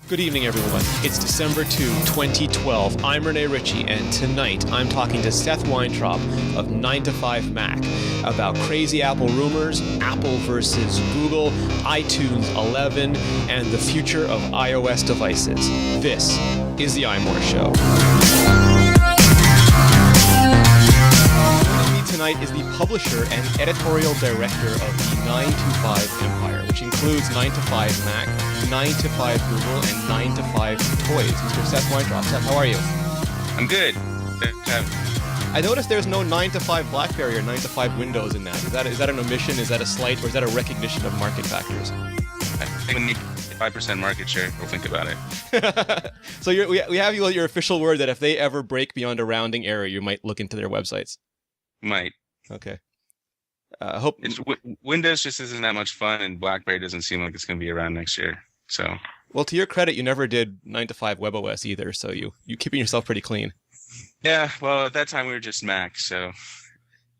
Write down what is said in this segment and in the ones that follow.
Good evening, everyone. It's December 2, 2012. I'm Rene and tonight I'm talking to Seth Weintraub of 9to5Mac about crazy Apple rumors, Apple versus Google, iTunes 11, and the future of iOS devices. This is the iMore Show. Joining me tonight is the publisher and editorial director of the 9to5 empire, which includes 9to5Mac, 9to5 Google, and 9to5 Toys. Mr. Seth Weintraub. Seth, how are you? I'm good. I noticed there's no 9to5 BlackBerry or 9to5 Windows in that. Is that an omission? Is that a slight? Or is that a recognition of market factors? I think we need 5% market share. We'll think about it. So we have your official word that if they ever break beyond a rounding error, you might look into their websites. Might. Okay. Hope Windows just isn't that much fun, and BlackBerry doesn't seem like it's going to be around next year. So. Well, to your credit, you never did 9to5 WebOS either, so you keeping yourself pretty clean. Yeah, well, at that time we were just Mac, so,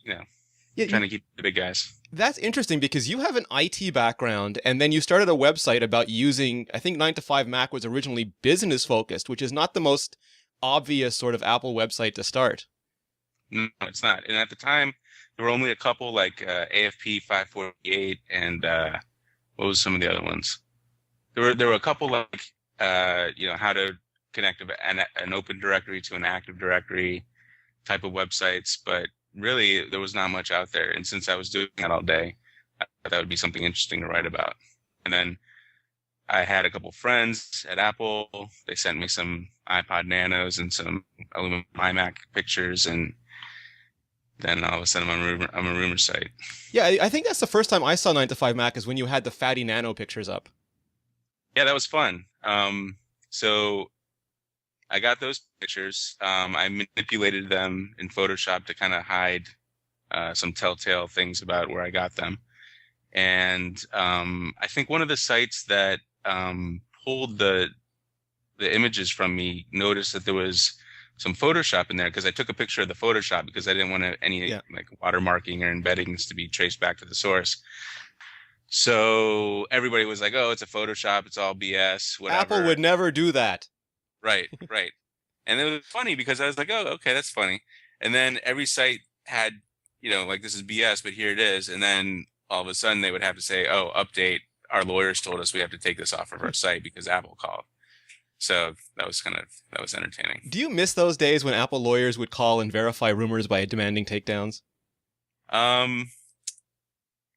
trying to keep the big guys. That's interesting because you have an IT background, and then you started a website about using, I think 9to5Mac was originally business-focused, which is not the most obvious sort of Apple website to start. No, it's not. And at the time, there were only a couple, like AFP 548 and what was some of the other ones? There were a couple like how to connect an open directory to an active directory type of websites, but really there was not much out there. And since I was doing that all day, I thought that would be something interesting to write about. And then I had a couple friends at Apple. They sent me some iPod Nanos and some aluminum iMac pictures, and then all of a sudden I'm a rumor site. Yeah, I think that's the first time I saw 9to5Mac is when you had the fatty Nano pictures up. Yeah, that was fun. So I got those pictures. I manipulated them in Photoshop to kind of hide some telltale things about where I got them. And I think one of the sites that pulled the images from me noticed that there was some Photoshop in there because I took a picture of the Photoshop because I didn't want any like watermarking or embeddings to be traced back to the source. So everybody was like, "Oh, it's a Photoshop. It's all BS." Whatever. Apple would never do that. Right. And it was funny because I was like, "Oh, okay, that's funny." And then every site had, like this is BS, but here it is. And then all of a sudden they would have to say, "Oh, update. Our lawyers told us we have to take this off of our site because Apple called." So that was entertaining. Do you miss those days when Apple lawyers would call and verify rumors by demanding takedowns?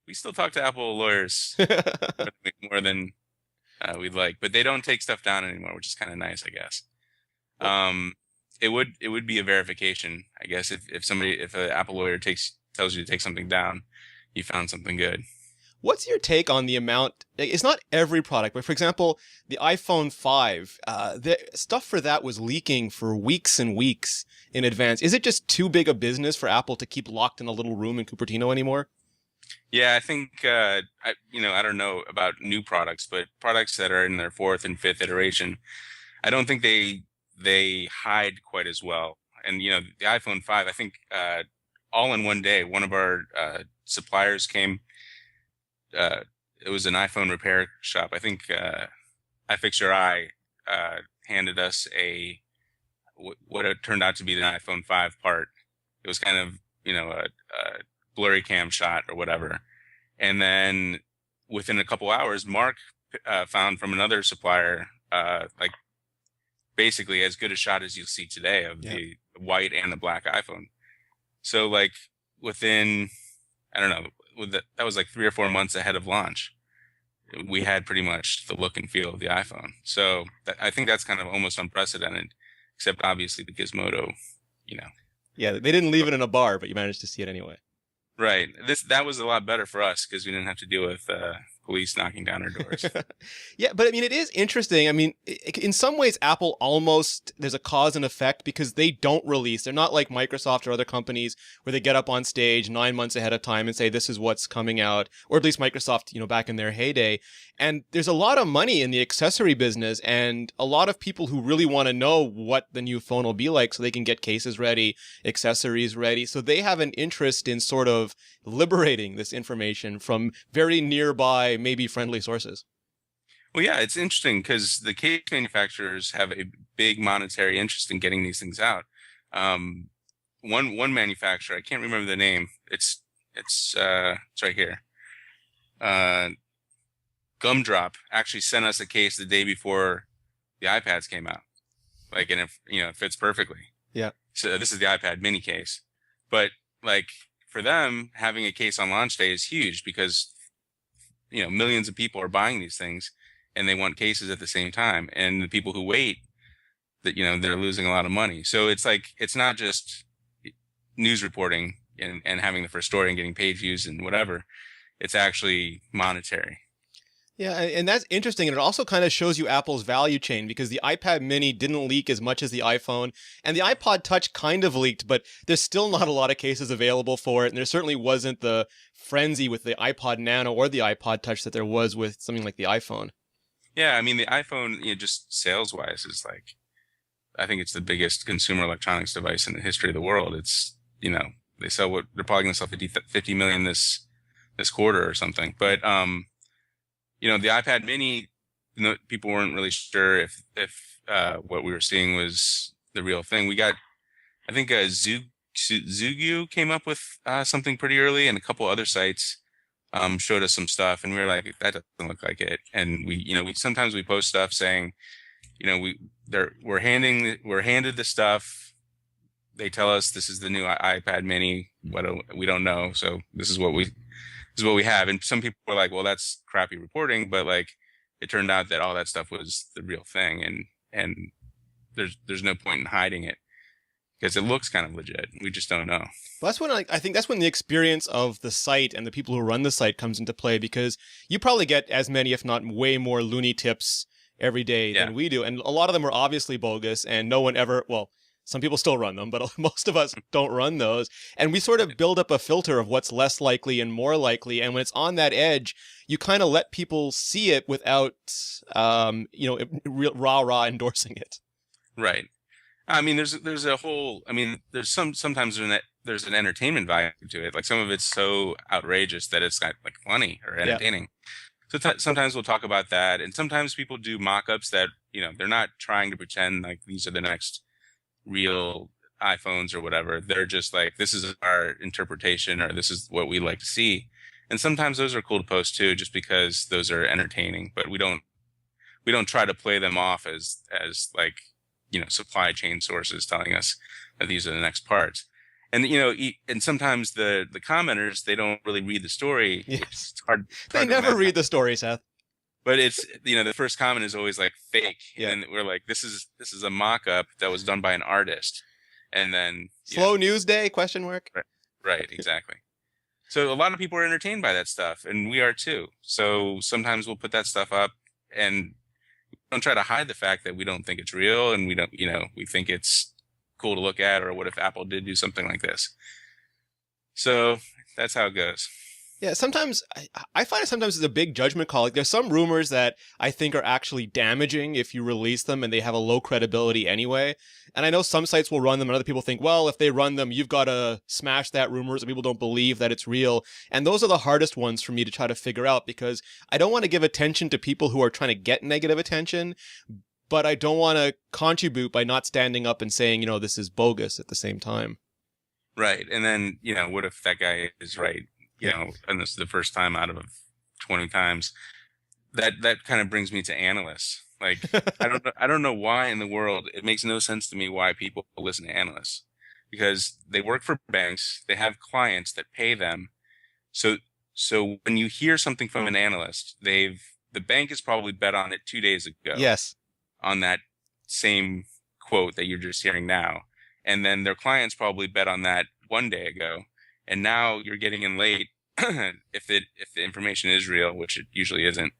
We still talk to Apple lawyers more than we'd like, but they don't take stuff down anymore, which is kind of nice, I guess. It would be a verification, I guess, if an Apple lawyer tells you to take something down, you found something good. What's your take on the amount? It's not every product, but for example, the iPhone 5, the stuff for that was leaking for weeks and weeks in advance. Is it just too big a business for Apple to keep locked in a little room in Cupertino anymore? Yeah, I think, I don't know about new products, but products that are in their fourth and fifth iteration, I don't think they hide quite as well. And, the iPhone 5, I think all in one day, one of our suppliers came. It was an iPhone repair shop. I think iFixYourEye handed us what it turned out to be the iPhone 5 part. It was kind of, a blurry cam shot or whatever. And then within a couple hours, Mark found from another supplier, like basically as good a shot as you'll see today of the white and the black iPhone. So like within, I don't know, that was like 3 or 4 months ahead of launch. We had pretty much the look and feel of the iPhone. So I think that's kind of almost unprecedented, except obviously the Gizmodo, Yeah, they didn't leave it in a bar, but you managed to see it anyway. Right. That was a lot better for us because we didn't have to deal with police knocking down our doors. Yeah, but I mean, it is interesting. I mean, in some ways, Apple almost, there's a cause and effect because they don't release. They're not like Microsoft or other companies where they get up on stage 9 months ahead of time and say, this is what's coming out, or at least Microsoft, back in their heyday. And there's a lot of money in the accessory business and a lot of people who really want to know what the new phone will be like so they can get cases ready, accessories ready. So they have an interest in sort of liberating this information from very nearby, maybe friendly sources. Well, yeah, it's interesting because the case manufacturers have a big monetary interest in getting these things out. Um, one manufacturer, I can't remember the name. It's right here. Uh, Gumdrop actually sent us a case the day before the iPads came out. Like, and it fits perfectly. Yeah. So this is the iPad mini case, but like for them, having a case on launch day is huge because millions of people are buying these things and they want cases at the same time. And the people who wait, they're losing a lot of money. So it's like, it's not just news reporting and having the first story and getting page views and whatever. It's actually monetary. Yeah, and that's interesting. And it also kind of shows you Apple's value chain because the iPad mini didn't leak as much as the iPhone. And the iPod Touch kind of leaked, but there's still not a lot of cases available for it. And there certainly wasn't the frenzy with the iPod Nano or the iPod Touch that there was with something like the iPhone. Yeah, I mean, the iPhone, just sales wise, is like, I think it's the biggest consumer electronics device in the history of the world. It's, they sell they're probably going to sell 50 million this quarter or something. But, the iPad mini, people weren't really sure if what we were seeing was the real thing. We got, I think, Zugyu came up with something pretty early, and a couple other sites showed us some stuff, and we were like, that doesn't look like it. And we sometimes we post stuff saying, we're handed the stuff. They tell us this is the new iPad mini. We don't know. So this is what we have. And some people were like, well, that's crappy reporting, but like it turned out that all that stuff was the real thing, and there's no point in hiding it because it looks kind of legit. We just don't know. Well, that's when I think that's when the experience of the site and the people who run the site comes into play, because you probably get as many, if not way more, loony tips every day than we do. And a lot of them are obviously bogus, and no one ever, well, some people still run them, but most of us don't run those. And we sort of build up a filter of what's less likely and more likely. And when it's on that edge, you kind of let people see it without, rah-rah endorsing it. Right. I mean, there's a whole, I mean, sometimes there's an entertainment value to it. Like some of it's so outrageous that it's not like funny or entertaining. So sometimes we'll talk about that. And sometimes people do mock-ups that, they're not trying to pretend like these are the next real iPhones or whatever. They're just like, this is our interpretation, or this is what we like to see. And sometimes those are cool to post too, just because those are entertaining, but we don't try to play them off as like, supply chain sources telling us that these are the next parts. And, and sometimes the commenters, they don't really read the story. Yes. It's hard. They never read the story, Seth. But it's, the first comment is always like fake. Yeah. And we're like, this is a mock-up that was done by an artist. And then slow news day, question mark. Right, exactly. So a lot of people are entertained by that stuff, and we are too. So sometimes we'll put that stuff up, and we don't try to hide the fact that we don't think it's real, and we don't, we think it's cool to look at, or what if Apple did do something like this? So that's how it goes. Yeah, sometimes I find it sometimes it's a big judgment call. Like there's some rumors that I think are actually damaging if you release them and they have a low credibility anyway. And I know some sites will run them and other people think, well, if they run them, you've got to smash that rumor so people don't believe that it's real. And those are the hardest ones for me to try to figure out, because I don't want to give attention to people who are trying to get negative attention, but I don't want to contribute by not standing up and saying, this is bogus at the same time. Right. And then, what if that guy is right? And this is the first time out of 20 times. That kind of brings me to analysts. Like, I don't know why in the world, it makes no sense to me why people listen to analysts, because they work for banks, they have clients that pay them. So when you hear something from an analyst, the bank has probably bet on it 2 days ago. Yes. On that same quote that you're just hearing now. And then their clients probably bet on that 1 day ago. And now you're getting in late if the information is real, which it usually isn't,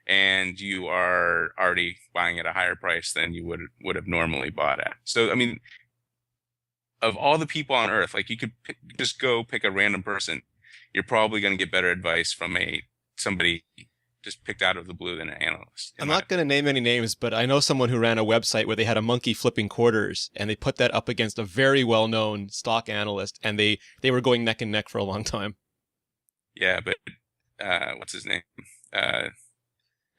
and you are already buying at a higher price than you would have normally bought at. So, I mean, of all the people on earth, like you could just go pick a random person, you're probably going to get better advice from somebody just picked out of the blue than an analyst. I'm not going to name any names, but I know someone who ran a website where they had a monkey flipping quarters, and they put that up against a very well-known stock analyst, and they were going neck and neck for a long time. Yeah, but what's his name?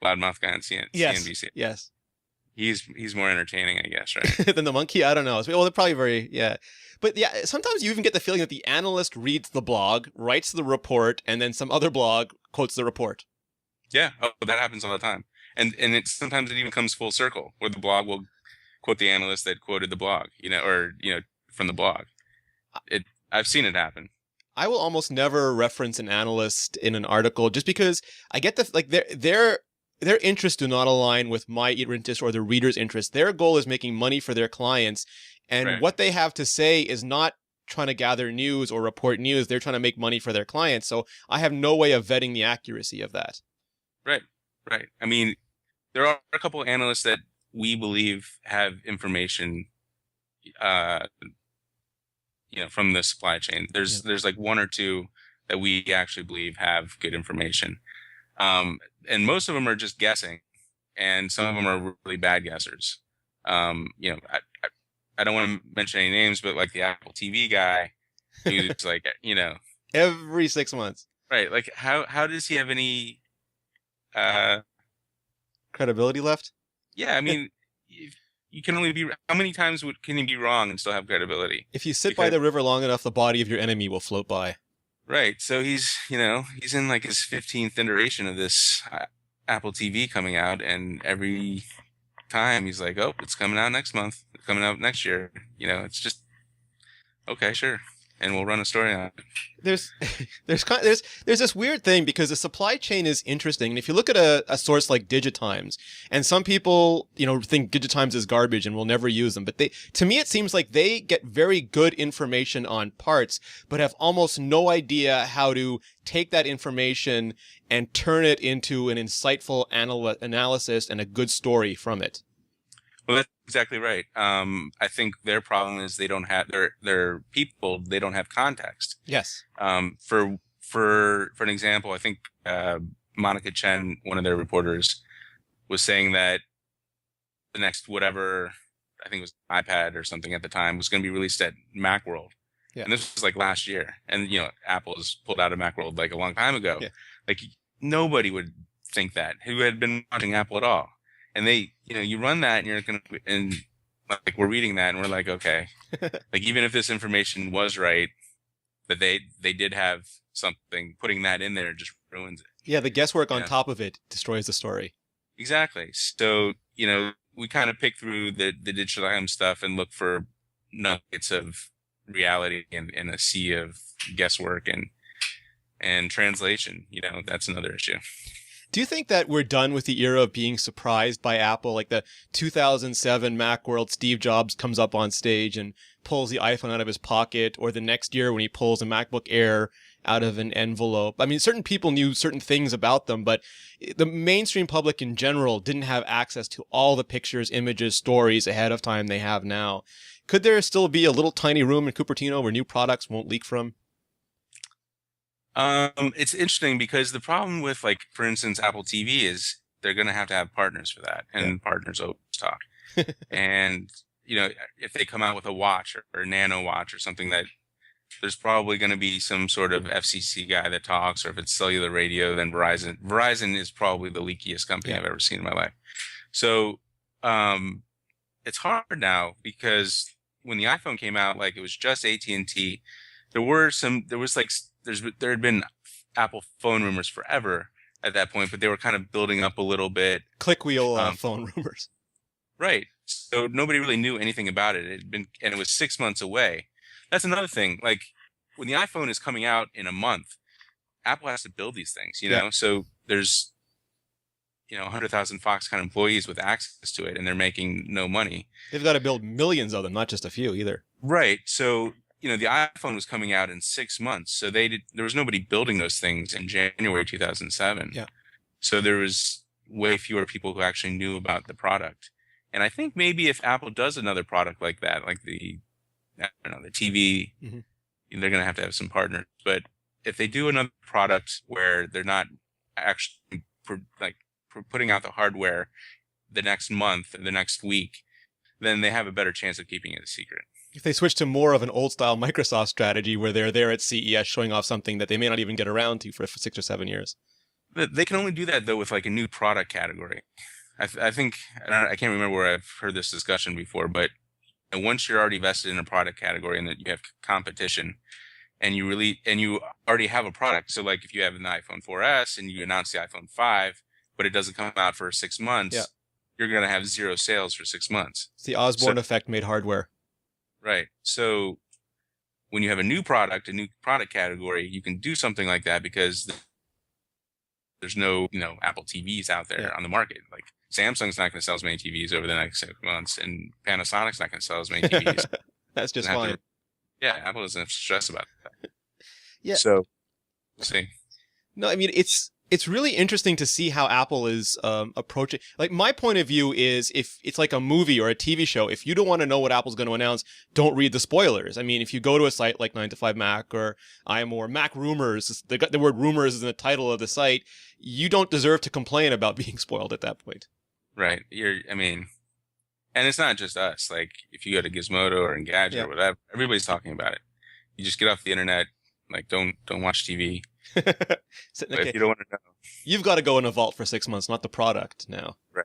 loudmouth guy on Yes. CNBC. Yes. He's more entertaining, I guess, right? Than the monkey. I don't know. Well, they're probably very yeah. But yeah, sometimes you even get the feeling that the analyst reads the blog, writes the report, and then some other blog quotes the report. Yeah. Oh, that happens all the time. And sometimes it even comes full circle, where the blog will quote the analyst that quoted the blog, or from the blog. I've seen it happen. I will almost never reference an analyst in an article just because I get their interests do not align with my interest or the reader's interest. Their goal is making money for their clients, and Right. what they have to say is not trying to gather news or report news. They're trying to make money for their clients. So I have no way of vetting the accuracy of that. Right. Right. I mean, there are a couple of analysts that we believe have information, from the supply chain. There's like one or two that we actually believe have good information. And most of them are just guessing, and some of them are really bad guessers. I don't want to mention any names, but like the Apple TV guy, who's like, Every 6 months. right. Like how does he have any, Credibility left? yeah, I mean, you can only be, how many times can you be wrong and still have credibility? If you sit by the river long enough, the body of your enemy will float by. Right. So he's in like his 15th iteration of this Apple TV coming out, and every time he's like, oh, it's coming out next month, it's coming out next year. It's just, okay, sure. And we'll run a story on it. There's this weird thing because the supply chain is interesting. And if you look at a source like Digitimes, and some people, think Digitimes is garbage and will never use them, but to me, it seems like they get very good information on parts, but have almost no idea how to take that information and turn it into an insightful analysis and a good story from it. Well, that's exactly right. I think their problem is they don't have their people. They don't have context. Yes. For an example, I think Monica Chen, one of their reporters, was saying that the next whatever, I think it was iPad or something at the time, was going to be released at Macworld. Yeah. And this was like last year. And Apple has pulled out of Macworld like a long time ago. Yeah. Like nobody would think that who had been watching Apple at all. And they, you run that and you're going to, and like we're reading that and we're like, okay, like even if this information was right, that they did have something, putting that in there just ruins it. Yeah, the guesswork on top of it destroys the story. Exactly. So, we kind of pick through the digital item stuff and look for nuggets of reality in a sea of guesswork and translation. That's another issue. Do you think that we're done with the era of being surprised by Apple? Like the 2007 Macworld, Steve Jobs comes up on stage and pulls the iPhone out of his pocket, or the next year when he pulls a MacBook Air out of an envelope. I mean, certain people knew certain things about them, but the mainstream public in general didn't have access to all the pictures, images, stories ahead of time they have now. Could there still be a little tiny room in Cupertino where new products won't leak from? It's interesting because the problem with, like, for instance, Apple TV is they're going to have partners for that, and partners always talk. And, if they come out with a watch or a nano watch or something, that there's probably going to be some sort of FCC guy that talks, or if it's cellular radio, then Verizon. Verizon is probably the leakiest company I've ever seen in my life. So, it's hard now because when the iPhone came out, like, it was just AT&T. There had been Apple phone rumors forever at that point, but they were kind of building up a little bit. Click wheel phone rumors. Right. So nobody really knew anything about it. And it was 6 months away. That's another thing. Like when the iPhone is coming out in a month, Apple has to build these things, So there's, 100,000 Foxconn employees with access to it, and they're making no money. They've got to build millions of them, not just a few either. Right. So, the iPhone was coming out in 6 months. So there was nobody building those things in January 2007. Yeah. So there was way fewer people who actually knew about the product. And I think maybe if Apple does another product like that, like the TV, they're going to have some partners. But if they do another product where they're not actually putting out the hardware the next month or the next week, then they have a better chance of keeping it a secret. If they switch to more of an old-style Microsoft strategy where they're there at CES showing off something that they may not even get around to for 6 or 7 years. They can only do that though with like a new product category. I think I can't remember where I've heard this discussion before, but once you're already vested in a product category and that you have competition, and you already have a product. So like if you have an iPhone 4S and you announce the iPhone 5, but it doesn't come out for 6 months, Yeah. you're gonna have zero sales for 6 months. It's the Osborne effect made hardware. Right. So when you have a new product, a new product category, you can do something like that because there's no, Apple TVs out there on the market. Like Samsung's not going to sell as many TVs over the next 6 months, and Panasonic's not going to sell as many TVs. That's just fine. Apple doesn't have to stress about that. Yeah. So we'll see. No, I mean, it's really interesting to see how Apple is approaching. Like, my point of view is, if it's like a movie or a TV show, if you don't want to know what Apple's going to announce, don't read the spoilers. I mean, if you go to a site like 9to5Mac or iMore, Mac Rumors, the word rumors is in the title of the site, you don't deserve to complain about being spoiled at that point. Right. And it's not just us. Like, if you go to Gizmodo or Engadget or whatever, everybody's talking about it. You just get off the internet, like, don't watch TV. So, okay. If you don't want to know, you've got to go in a vault for 6 months, not the product now. Right.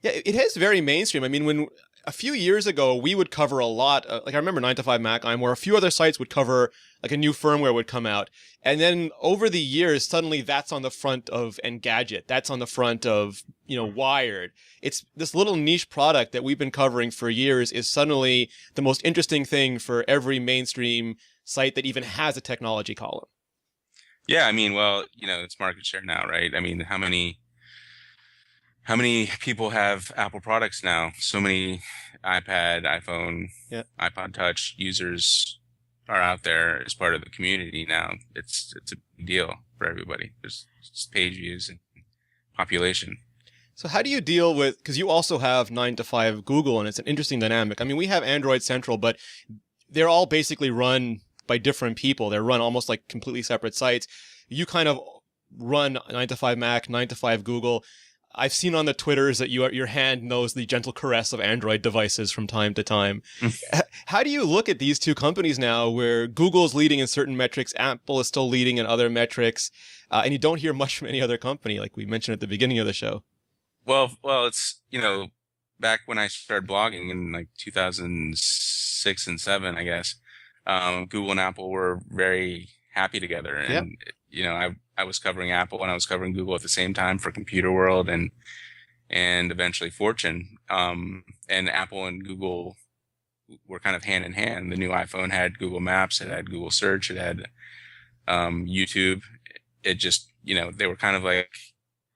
Yeah, it is very mainstream. I mean, when a few years ago we would cover a lot, like I remember 9to5Mac, iMore, a few other sites would cover, like a new firmware would come out, and then over the years, suddenly that's on the front of Engadget, that's on the front of Wired. It's this little niche product that we've been covering for years is suddenly the most interesting thing for every mainstream site that even has a technology column. Yeah, I mean, well, it's market share now, right? I mean, how many people have Apple products now? So many iPad, iPhone, iPod Touch users are out there as part of the community now. It's a big deal for everybody. There's page views and population. So how do you deal with, because you also have 9to5 Google, and it's an interesting dynamic. I mean, we have Android Central, but they're all basically run by different people. They're run almost like completely separate sites. You kind of run 9to5Mac, 9to5 Google. I've seen on the Twitters that your hand knows the gentle caress of Android devices from time to time. How do you look at these two companies now, where Google's leading in certain metrics, Apple is still leading in other metrics, and you don't hear much from any other company, like we mentioned at the beginning of the show? Well, it's, back when I started blogging in like 2006 and 7, I guess, Google and Apple were very happy together. And, I was covering Apple and I was covering Google at the same time for Computer World and eventually Fortune. And Apple and Google were kind of hand in hand. The new iPhone had Google Maps, it had Google Search, it had YouTube. It just, they were kind of like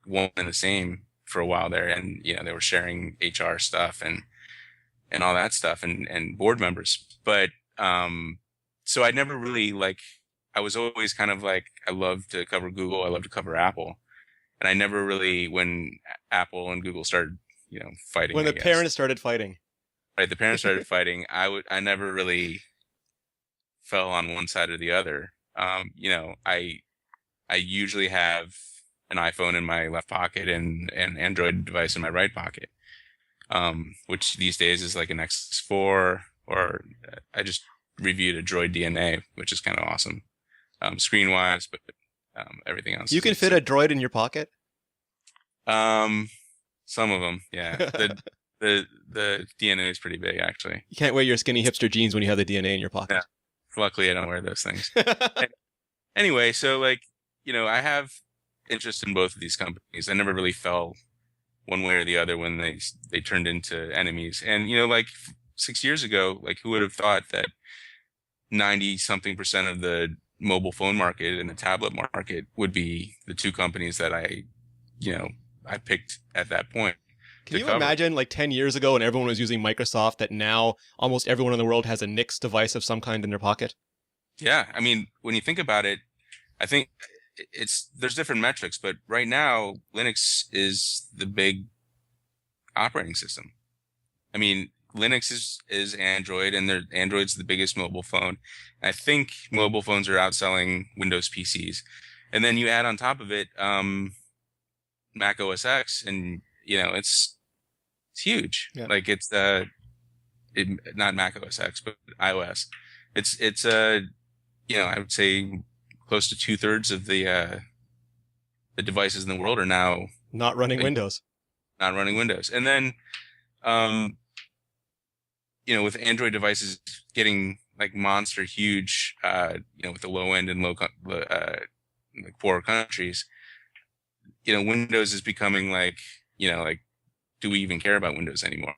one and the same for a while there. And, they were sharing HR stuff and all that stuff and board members. But so I never really I was always kind of like, I love to cover Google, I love to cover Apple. And I never really, when Apple and Google started, fighting. When the parents started fighting. Right, the parents started fighting, I never really fell on one side or the other. I usually have an iPhone in my left pocket and an Android device in my right pocket, which these days is like an X4, or I just reviewed a Droid DNA, which is kind of awesome, screen-wise, but everything else. You can fit a Droid in your pocket? Some of them, yeah. The DNA is pretty big, actually. You can't wear your skinny hipster jeans when you have the DNA in your pocket. Yeah. Luckily, I don't wear those things. Anyway, so I have interest in both of these companies. I never really fell one way or the other when they turned into enemies. And 6 years ago, who would have thought that 90-something% of the mobile phone market and the tablet market would be the two companies that I picked at that point. Can you imagine 10 years ago when everyone was using Microsoft, that now almost everyone in the world has a Nix device of some kind in their pocket? Yeah. I mean, when you think about it, I think there's different metrics, but right now Linux is the big operating system. I mean, Linux is Android, and Android's the biggest mobile phone. I think mobile phones are outselling Windows PCs. And then you add on top of it, Mac OS X, and it's huge. Yeah. It's not Mac OS X, but iOS. It's I would say close to 2/3 of the devices in the world are now Not running Windows. not running Windows. And then, um, with Android devices getting like monster huge, with the low end and like poorer countries, Windows is becoming like, do we even care about Windows anymore?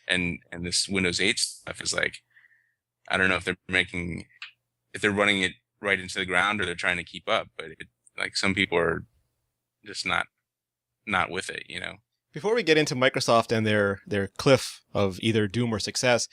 And this Windows 8 stuff is like, I don't know if they're running it right into the ground or they're trying to keep up, but like some people are just not with it, Before we get into Microsoft and their cliff of either doom or success,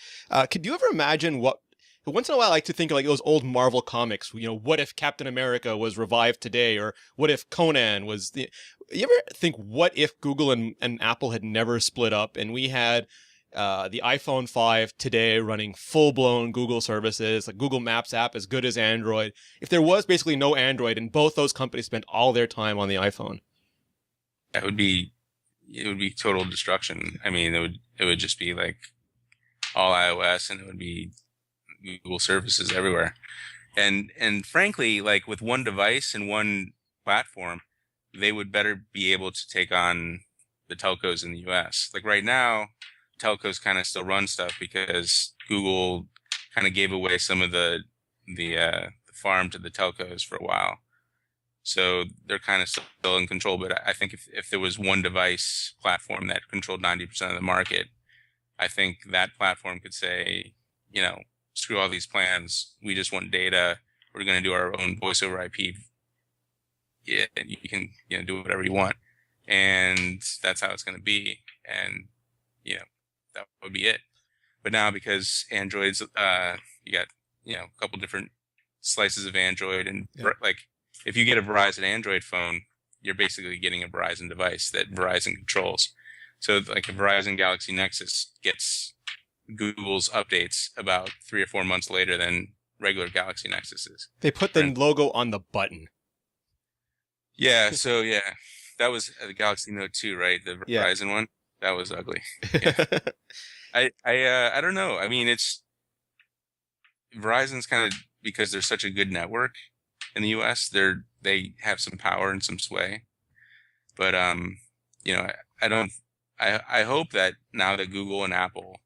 could you ever imagine what? Once in a while, I like to think of like those old Marvel comics. What if Captain America was revived today, or what if Conan was? You ever think what if Google and Apple had never split up, and we had the iPhone 5 today running full-blown Google services, like Google Maps app as good as Android? If there was basically no Android, and both those companies spent all their time on the iPhone, it would be total destruction. I mean, it would just be like all iOS, and it would be Google services everywhere. And frankly, like with one device and one platform, they would better be able to take on the telcos in the US. Like right now, telcos kind of still run stuff because Google kind of gave away some of the farm to the telcos for a while. So they're kind of still in control. But I think if there was one device platform that controlled 90% of the market, I think that platform could say, screw all these plans. We just want data. We're going to do our own voice over IP. Yeah, and you can do whatever you want, and that's how it's going to be. And that would be it. But now because Android's, you got a couple different slices of Android, and like if you get a Verizon Android phone, you're basically getting a Verizon device that Verizon controls. So like a Verizon Galaxy Nexus gets Google's updates about 3 or 4 months later than regular Galaxy Nexuses. they put the logo on the button. Yeah, so that was the Galaxy Note 2, right? The Verizon one. That was ugly. Yeah. I don't know. I mean, it's Verizon's kind of, because they're such a good network in the US, they have some power and some sway. But I hope that now that Google and Apple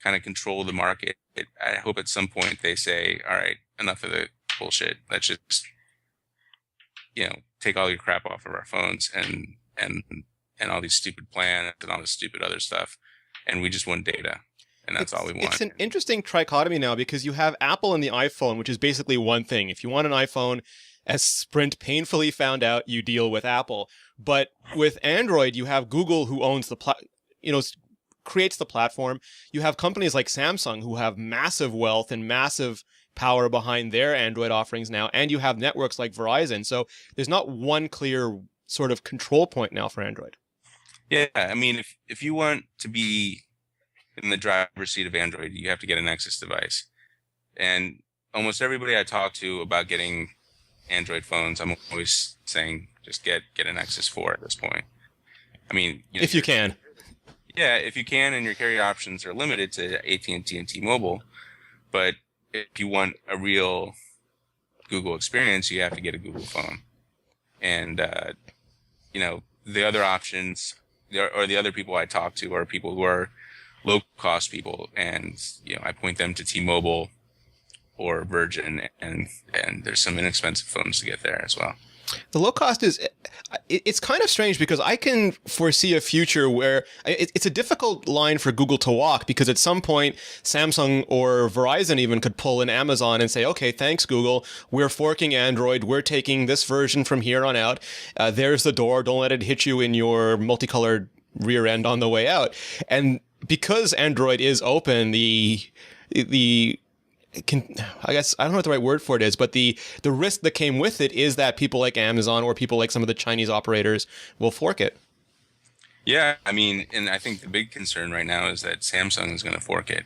kind of control the market, I hope at some point they say, all right, enough of the bullshit. Let's just take all your crap off of our phones and all these stupid plans and all this stupid other stuff, and we just want data, and that's all we want. It's an interesting trichotomy now because you have Apple and the iPhone, which is basically one thing. If you want an iPhone, as Sprint painfully found out, you deal with Apple. But with Android, you have Google, who owns creates the platform. You have companies like Samsung who have massive wealth and massive power behind their Android offerings now, and you have networks like Verizon. So there's not one clear sort of control point now for Android. Yeah, I mean, if you want to be in the driver's seat of Android, you have to get a Nexus device. And almost everybody I talk to about getting Android phones, I'm always saying just get a Nexus 4 at this point. I mean, if you can. Yeah, if you can, and your carrier options are limited to AT&T and T-Mobile. But if you want a real Google experience, you have to get a Google phone. And the other options, or the other people I talk to, are people who are low-cost people, and I point them to T-Mobile or Virgin, and there's some inexpensive phones to get there as well. The low cost it's kind of strange because I can foresee a future where it's a difficult line for Google to walk, because at some point Samsung or Verizon even could pull in Amazon and say, okay, thanks Google, we're forking Android, we're taking this version from here on out. There's the door, don't let it hit you in your multicolored rear end on the way out. And because Android is open, I guess I don't know what the right word for it is, but the risk that came with it is that people like Amazon or people like some of the Chinese operators will fork it. Yeah, I mean, and I think the big concern right now is that Samsung is going to fork it.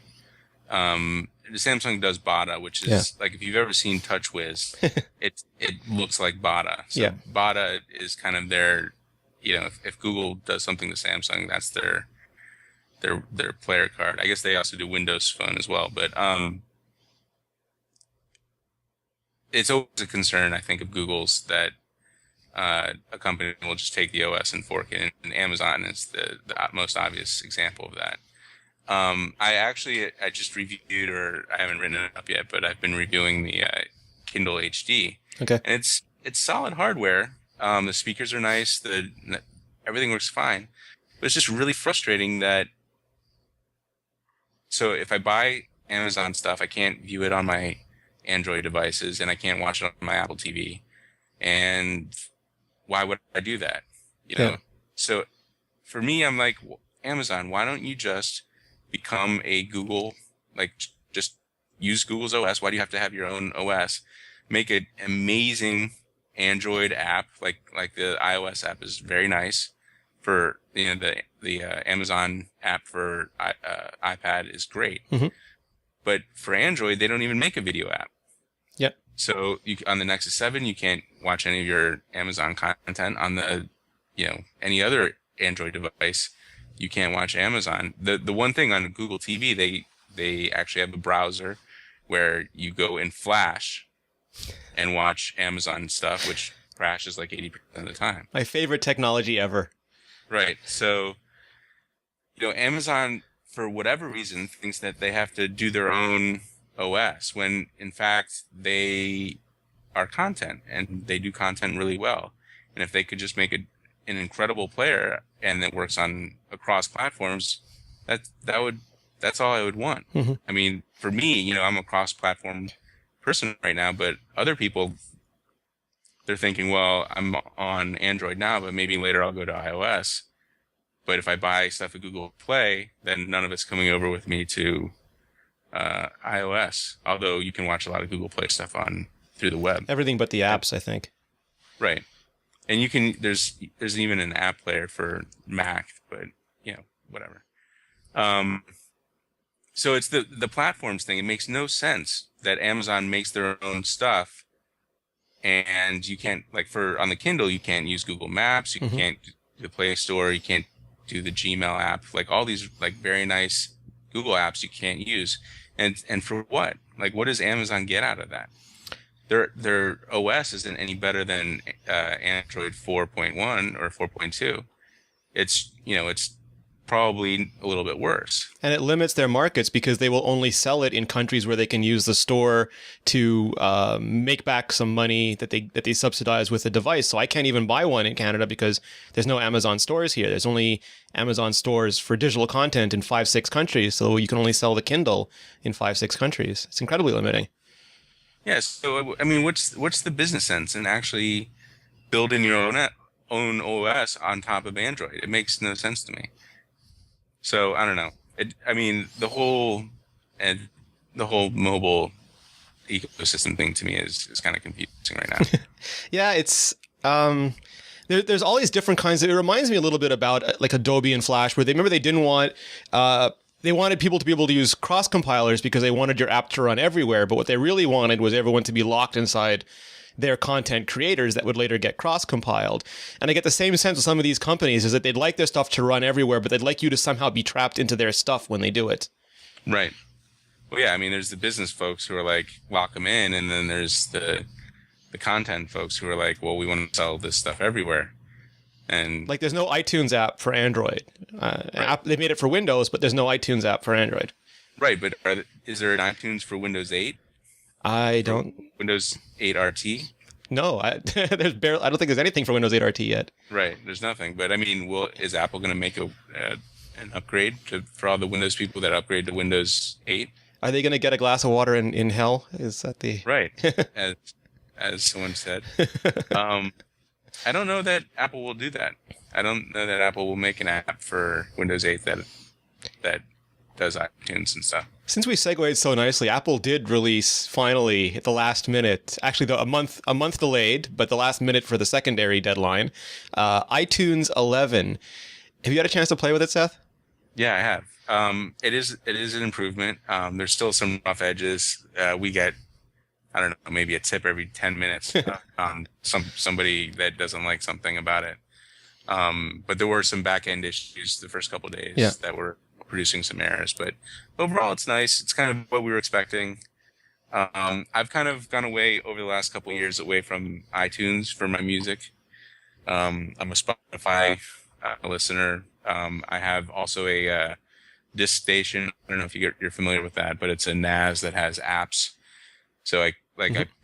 Samsung does Bada, which is like, if you've ever seen TouchWiz, it looks like Bada. So Bada is kind of their, if Google does something to Samsung, that's their player card. I guess they also do Windows Phone as well, but it's always a concern, I think, of Google's that a company will just take the OS and fork it, and Amazon is the most obvious example of that. I just reviewed, or I haven't written it up yet, but I've been reviewing the Kindle HD. Okay. And it's solid hardware. The speakers are nice. Everything works fine. But it's just really frustrating that. So if I buy Amazon stuff, I can't view it on my Android devices, and I can't watch it on my Apple TV. And why would I do that? You know. Yeah. So for me, I'm like, well, Amazon, why don't you just become a Google, like just use Google's OS? Why do you have to have your own OS? Make an amazing Android app, like the iOS app is very nice. For the Amazon app for iPad is great, but for Android they don't even make a video app. Yep. So on the Nexus 7 you can't watch any of your Amazon content. On the any other Android device you can't watch Amazon. The one thing on Google TV, they actually have a browser where you go in Flash and watch Amazon stuff, which crashes like 80% of the time. My favorite technology ever. Right. So, Amazon, for whatever reason, thinks that they have to do their own OS when, in fact, they are content and they do content really well. And if they could just make an incredible player and that works on across platforms, that's all I would want. I mean, for me, I'm a cross-platform person right now, but other people, they're thinking, well, I'm on Android now, but maybe later I'll go to iOS. But if I buy stuff at Google Play, then none of it's coming over with me to iOS. Although you can watch a lot of Google Play stuff through the web. Everything but the apps, I think. Right. And you can, there's even an app player for Mac, but whatever. So it's the platforms thing. It makes no sense that Amazon makes their own stuff. And you can't, on the Kindle, you can't use Google Maps. You can't do the Play Store. You can't do the Gmail app. All these, very nice Google apps you can't use. And for what? What does Amazon get out of that? Their OS isn't any better than Android 4.1 or 4.2. It's, it's probably a little bit worse. And it limits their markets because they will only sell it in countries where they can use the store to make back some money that they subsidize with the device. So I can't even buy one in Canada because there's no Amazon stores here. There's only Amazon stores for digital content in 5-6 countries. So you can only sell the Kindle in 5-6 countries. It's incredibly limiting. Yes. So I mean, what's the business sense in actually building your own OS on top of Android? It makes no sense to me. So I don't know. The whole mobile ecosystem thing to me is kind of confusing right now. Yeah, it's there's all these different kinds. It reminds me a little bit about Adobe and Flash, where they didn't want. They wanted people to be able to use cross compilers because they wanted your app to run everywhere. But what they really wanted was everyone to be locked inside their content creators that would later get cross-compiled. And I get the same sense with some of these companies is that they'd like their stuff to run everywhere, but they'd like you to somehow be trapped into their stuff when they do it. Right. Well, yeah, there's the business folks who are lock them in, and then there's the content folks who are well, we want to sell this stuff everywhere. And there's no iTunes app for Android. Right. They made it for Windows, but there's no iTunes app for Android. Right, but is there an iTunes for Windows 8? I don't. Windows 8 RT? No, I don't think there's anything for Windows 8 RT yet. Right, there's nothing. But is Apple going to make an upgrade for all the Windows people that upgrade to Windows 8? Are they going to get a glass of water in hell? Is that the right? as someone said. I don't know that Apple will do that. I don't know that Apple will make an app for Windows 8 that does iTunes and stuff. Since we segued so nicely, Apple did release finally at the last minute, actually a month delayed, but the last minute for the secondary deadline, iTunes 11. Have you had a chance to play with it, Seth? Yeah, I have. It is an improvement. There's still some rough edges. We get, I don't know, maybe a tip every 10 minutes on somebody that doesn't like something about it. But there were some back end issues the first couple of days that were producing some errors. But overall, it's nice. It's kind of what we were expecting. I've kind of gone away over the last couple of years away from iTunes for my music. I'm a Spotify listener. I have also a disc station. I don't know if you're familiar with that, but it's a NAS that has apps. So I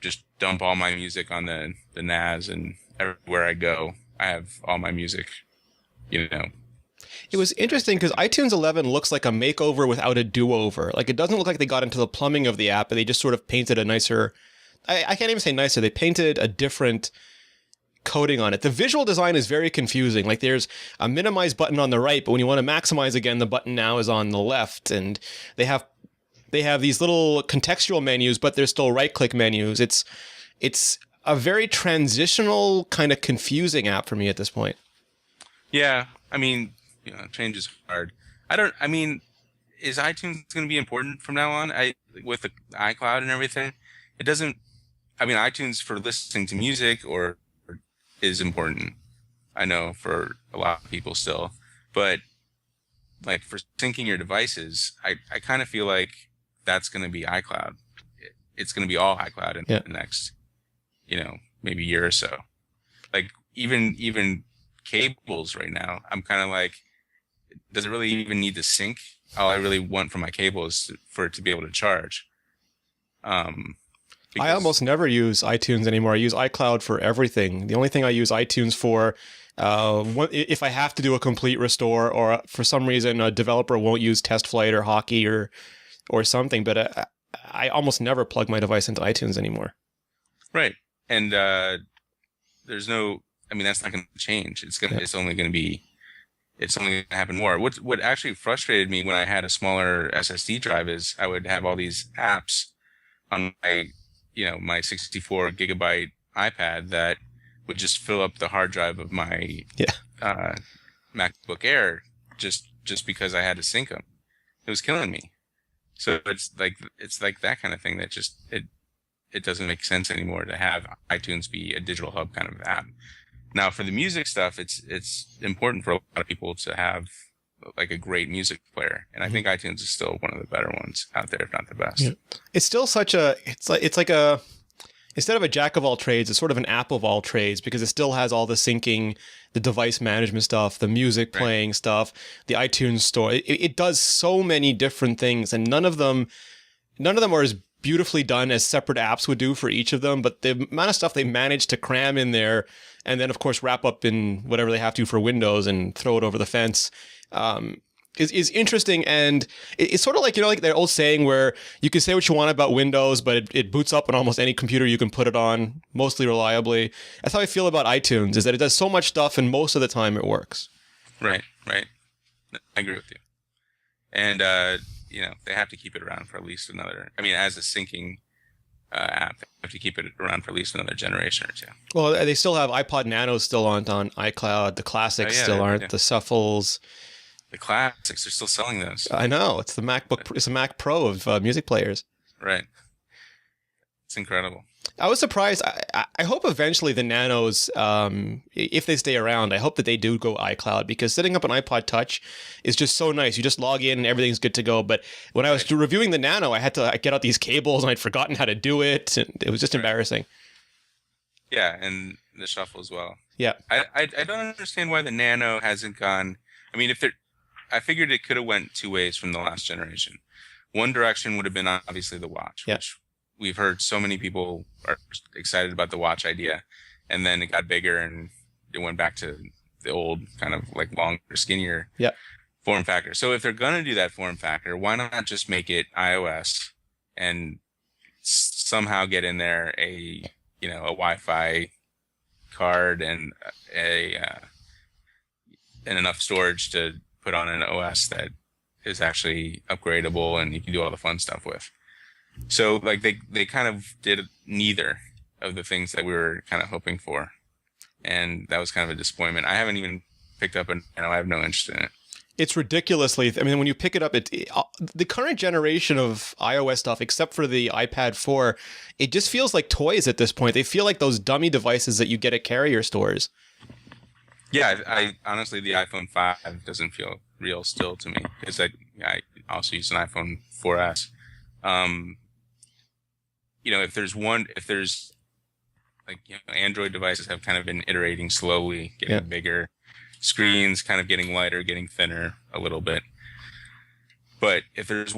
just dump all my music on the NAS, and everywhere I go, I have all my music, you know. It was interesting because iTunes 11 looks like a makeover without a do-over. Like, it doesn't look like they got into the plumbing of the app, but they just sort of painted a nicer... I can't even say nicer. They painted a different coating on it. The visual design is very confusing. Like, there's a minimize button on the right, but when you want to maximize again, the button now is on the left. And they have these little contextual menus, but they're still right-click menus. It's a very transitional, kind of confusing app for me at this point. Yeah, I mean, change is hard. I mean, is iTunes going to be important from now on? With the iCloud and everything, it doesn't. I mean, iTunes for listening to music or is important. I know for a lot of people still, but like for syncing your devices, I kind of feel like that's going to be iCloud. It's going to be all iCloud in the next, maybe year or so. Like even cables right now, I'm kind of like, does it really even need to sync? All I really want from my cable is for it to be able to charge. I almost never use iTunes anymore. I use iCloud for everything. The only thing I use iTunes for, if I have to do a complete restore, or for some reason a developer won't use test flight or hockey or something, but I almost never plug my device into iTunes anymore. Right. And there's no, I mean, that's not going to change. It's only going to happen more. What actually frustrated me when I had a smaller SSD drive is I would have all these apps on my 64 gigabyte iPad that would just fill up the hard drive of my MacBook Air just because I had to sync them. It was killing me. So it's like that kind of thing that just it doesn't make sense anymore to have iTunes be a digital hub kind of app. Now for the music stuff, it's important for a lot of people to have like a great music player, and I think iTunes is still one of the better ones out there, if not the best. Yeah. It's still it's like a instead of a jack of all trades, it's sort of an app of all trades, because it still has all the syncing, the device management stuff, the music playing stuff, the iTunes store. It does so many different things, and none of them are as beautifully done as separate apps would do for each of them. But the amount of stuff they manage to cram in there, and then of course wrap up in whatever they have to for Windows and throw it over the fence, is interesting. And it's sort of like, like that old saying where you can say what you want about Windows, but it boots up on almost any computer you can put it on, mostly reliably. That's how I feel about iTunes, is that it does so much stuff and most of the time it works. Right. I agree with you. And, they have to keep it around for at least another, as a syncing app, they have to keep it around for at least another generation or two. Well, they still have iPod Nanos still aren't on iCloud. The classics still aren't. Yeah. The Shuffles. The classics, they're still selling those. I know. It's the MacBook. It's a Mac Pro of music players. Right. It's incredible. I was surprised. I hope eventually the Nanos, if they stay around, I hope that they do go iCloud, because setting up an iPod Touch is just so nice. You just log in and everything's good to go. But when I was reviewing the Nano, I had to get out these cables and I'd forgotten how to do it. And it was just embarrassing. Yeah, and the Shuffle as well. Yeah. I don't understand why the Nano hasn't gone. I figured it could have went two ways from the last generation. One direction would have been obviously the watch, which we've heard so many people are excited about the watch idea, and then it got bigger and it went back to the old kind of like longer, skinnier form factor. So if they're going to do that form factor, why not just make it iOS and somehow get in there a Wi-Fi card and and enough storage to put on an OS that is actually upgradable and you can do all the fun stuff with. So like they kind of did neither of the things that we were kind of hoping for, and that was kind of a disappointment. I haven't even picked up I have no interest in it. It's ridiculously. When you pick it up, the current generation of iOS stuff, except for the iPad 4, it just feels like toys at this point. They feel like those dummy devices that you get at carrier stores. Yeah, I honestly, the iPhone 5 doesn't feel real still to me, because I also use an iPhone 4S. If there's like Android devices have kind of been iterating slowly, getting Yeah. bigger, screens kind of getting lighter, getting thinner a little bit. But if there's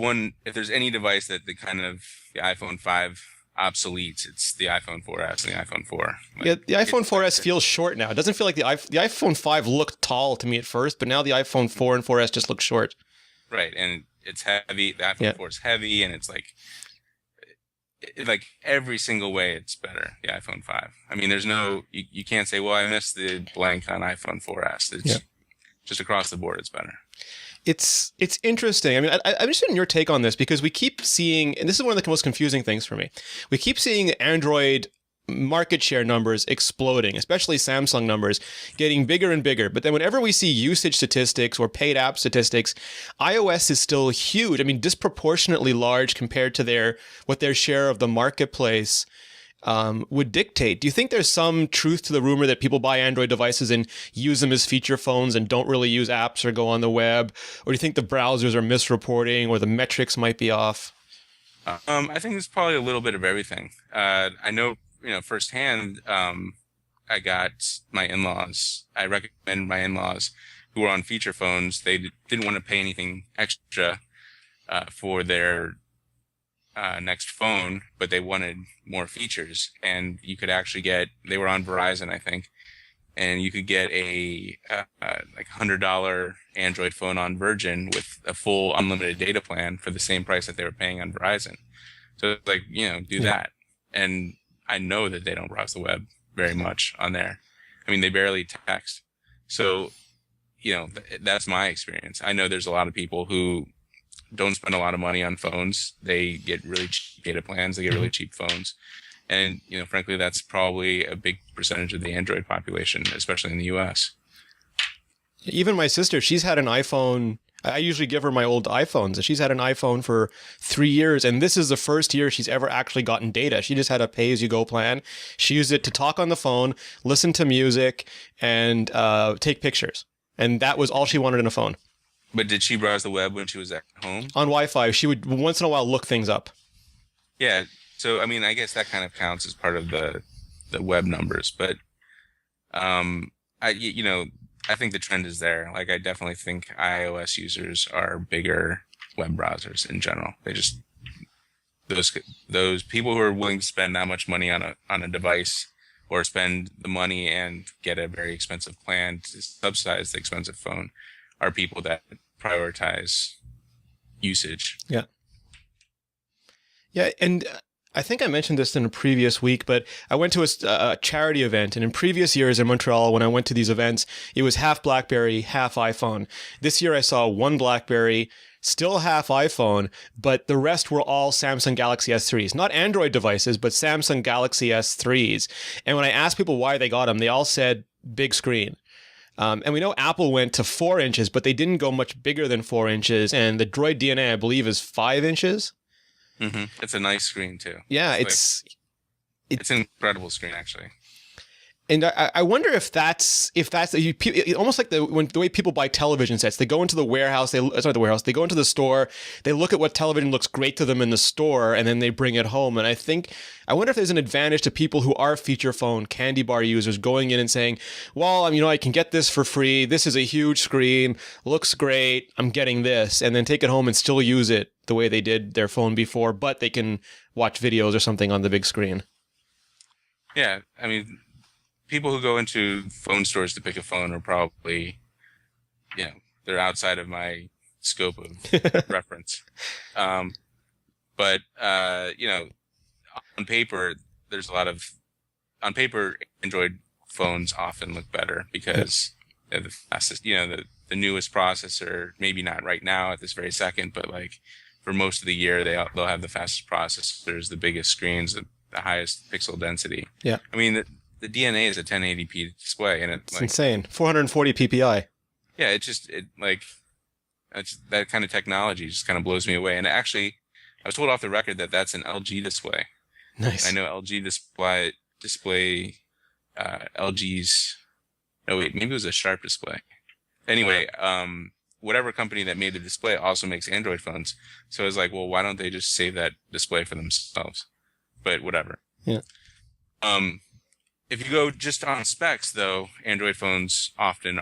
any device that the iPhone 5 obsoletes, it's the iPhone 4S and the iPhone 4. Yeah, the iPhone 4S feels short now. It doesn't feel like the iPhone 5 looked tall to me at first, but now the iPhone 4 and 4S just look short. Right, and it's heavy. The iPhone 4 is heavy, and it's like every single way it's better. The iPhone 5. I mean, there's no you can't say, well, I missed the blank on iPhone 4S. It's just across the board, it's better. It's interesting. I mean, I'm interested in your take on this because we keep seeing, and this is one of the most confusing things for me. We keep seeing Android market share numbers exploding, especially Samsung numbers getting bigger and bigger. But then whenever we see usage statistics or paid app statistics, iOS is still huge. I mean, disproportionately large compared to what their share of the marketplace would dictate. Do you think there's some truth to the rumor that people buy Android devices and use them as feature phones and don't really use apps or go on the web? Or do you think the browsers are misreporting or the metrics might be off? I think it's probably a little bit of everything. I know, firsthand, I got my in-laws. I recommend my in-laws who were on feature phones. They didn't want to pay anything extra for their next phone, but they wanted more features, and you could actually they were on Verizon, I think, and you could get a like $100 Android phone on Virgin with a full unlimited data plan for the same price that they were paying on Verizon. So it's like, do that. And I know that they don't browse the web very much on there. I mean, they barely text. So, that's my experience. I know there's a lot of people who don't spend a lot of money on phones. They get really cheap data plans. They get really cheap phones. And, frankly, that's probably a big percentage of the Android population, especially in the US. Even my sister, she's had an iPhone. I usually give her my old iPhones, and she's had an iPhone for 3 years. And this is the first year she's ever actually gotten data. She just had a pay-as-you-go plan. She used it to talk on the phone, listen to music, and take pictures. And that was all she wanted in a phone. But did she browse the web when she was at home? On Wi-Fi, she would once in a while look things up. Yeah. So, I mean, I guess that kind of counts as part of the web numbers. But, I think the trend is there. Like, I definitely think iOS users are bigger web browsers in general. They just, those people who are willing to spend that much money on a device, or spend the money and get a very expensive plan to subsidize the expensive phone, are people that prioritize usage. Yeah. Yeah, and I think I mentioned this in a previous week, but I went to a charity event, and in previous years in Montreal, when I went to these events, it was half BlackBerry, half iPhone. This year I saw one BlackBerry, still half iPhone, but the rest were all Samsung Galaxy S3s. Not Android devices, but Samsung Galaxy S3s. And when I asked people why they got them, they all said big screen. And we know Apple went to 4 inches, but they didn't go much bigger than 4 inches. And the Droid DNA, I believe, is 5 inches. Mm-hmm. It's a nice screen, too. Yeah, it's an incredible screen, actually. And I wonder if that's almost like the way people buy television sets. They go into the warehouse. They go into the store. They look at what television looks great to them in the store, and then they bring it home. And I wonder if there's an advantage to people who are feature phone candy bar users going in and saying, "Well, I can get this for free. This is a huge screen, looks great. I'm getting this," and then take it home and still use it the way they did their phone before, but they can watch videos or something on the big screen. Yeah, I mean, people who go into phone stores to pick a phone are probably, they're outside of my scope of reference. But on paper, on paper, Android phones often look better because they're the fastest, the newest processor, maybe not right now at this very second, but like for most of the year, they'll have the fastest processors, the biggest screens, the highest pixel density. Yeah. I mean, the DNA is a 1080p display, and it's insane. 440 ppi. Yeah, that kind of technology just kind of blows me away. And actually, I was told off the record that that's an LG display. Nice. I know LG display LG's. No, wait, maybe it was a Sharp display. Anyway, whatever company that made the display also makes Android phones. So I was like, well, why don't they just save that display for themselves? But whatever. Yeah. If you go just on specs, though, Android phones often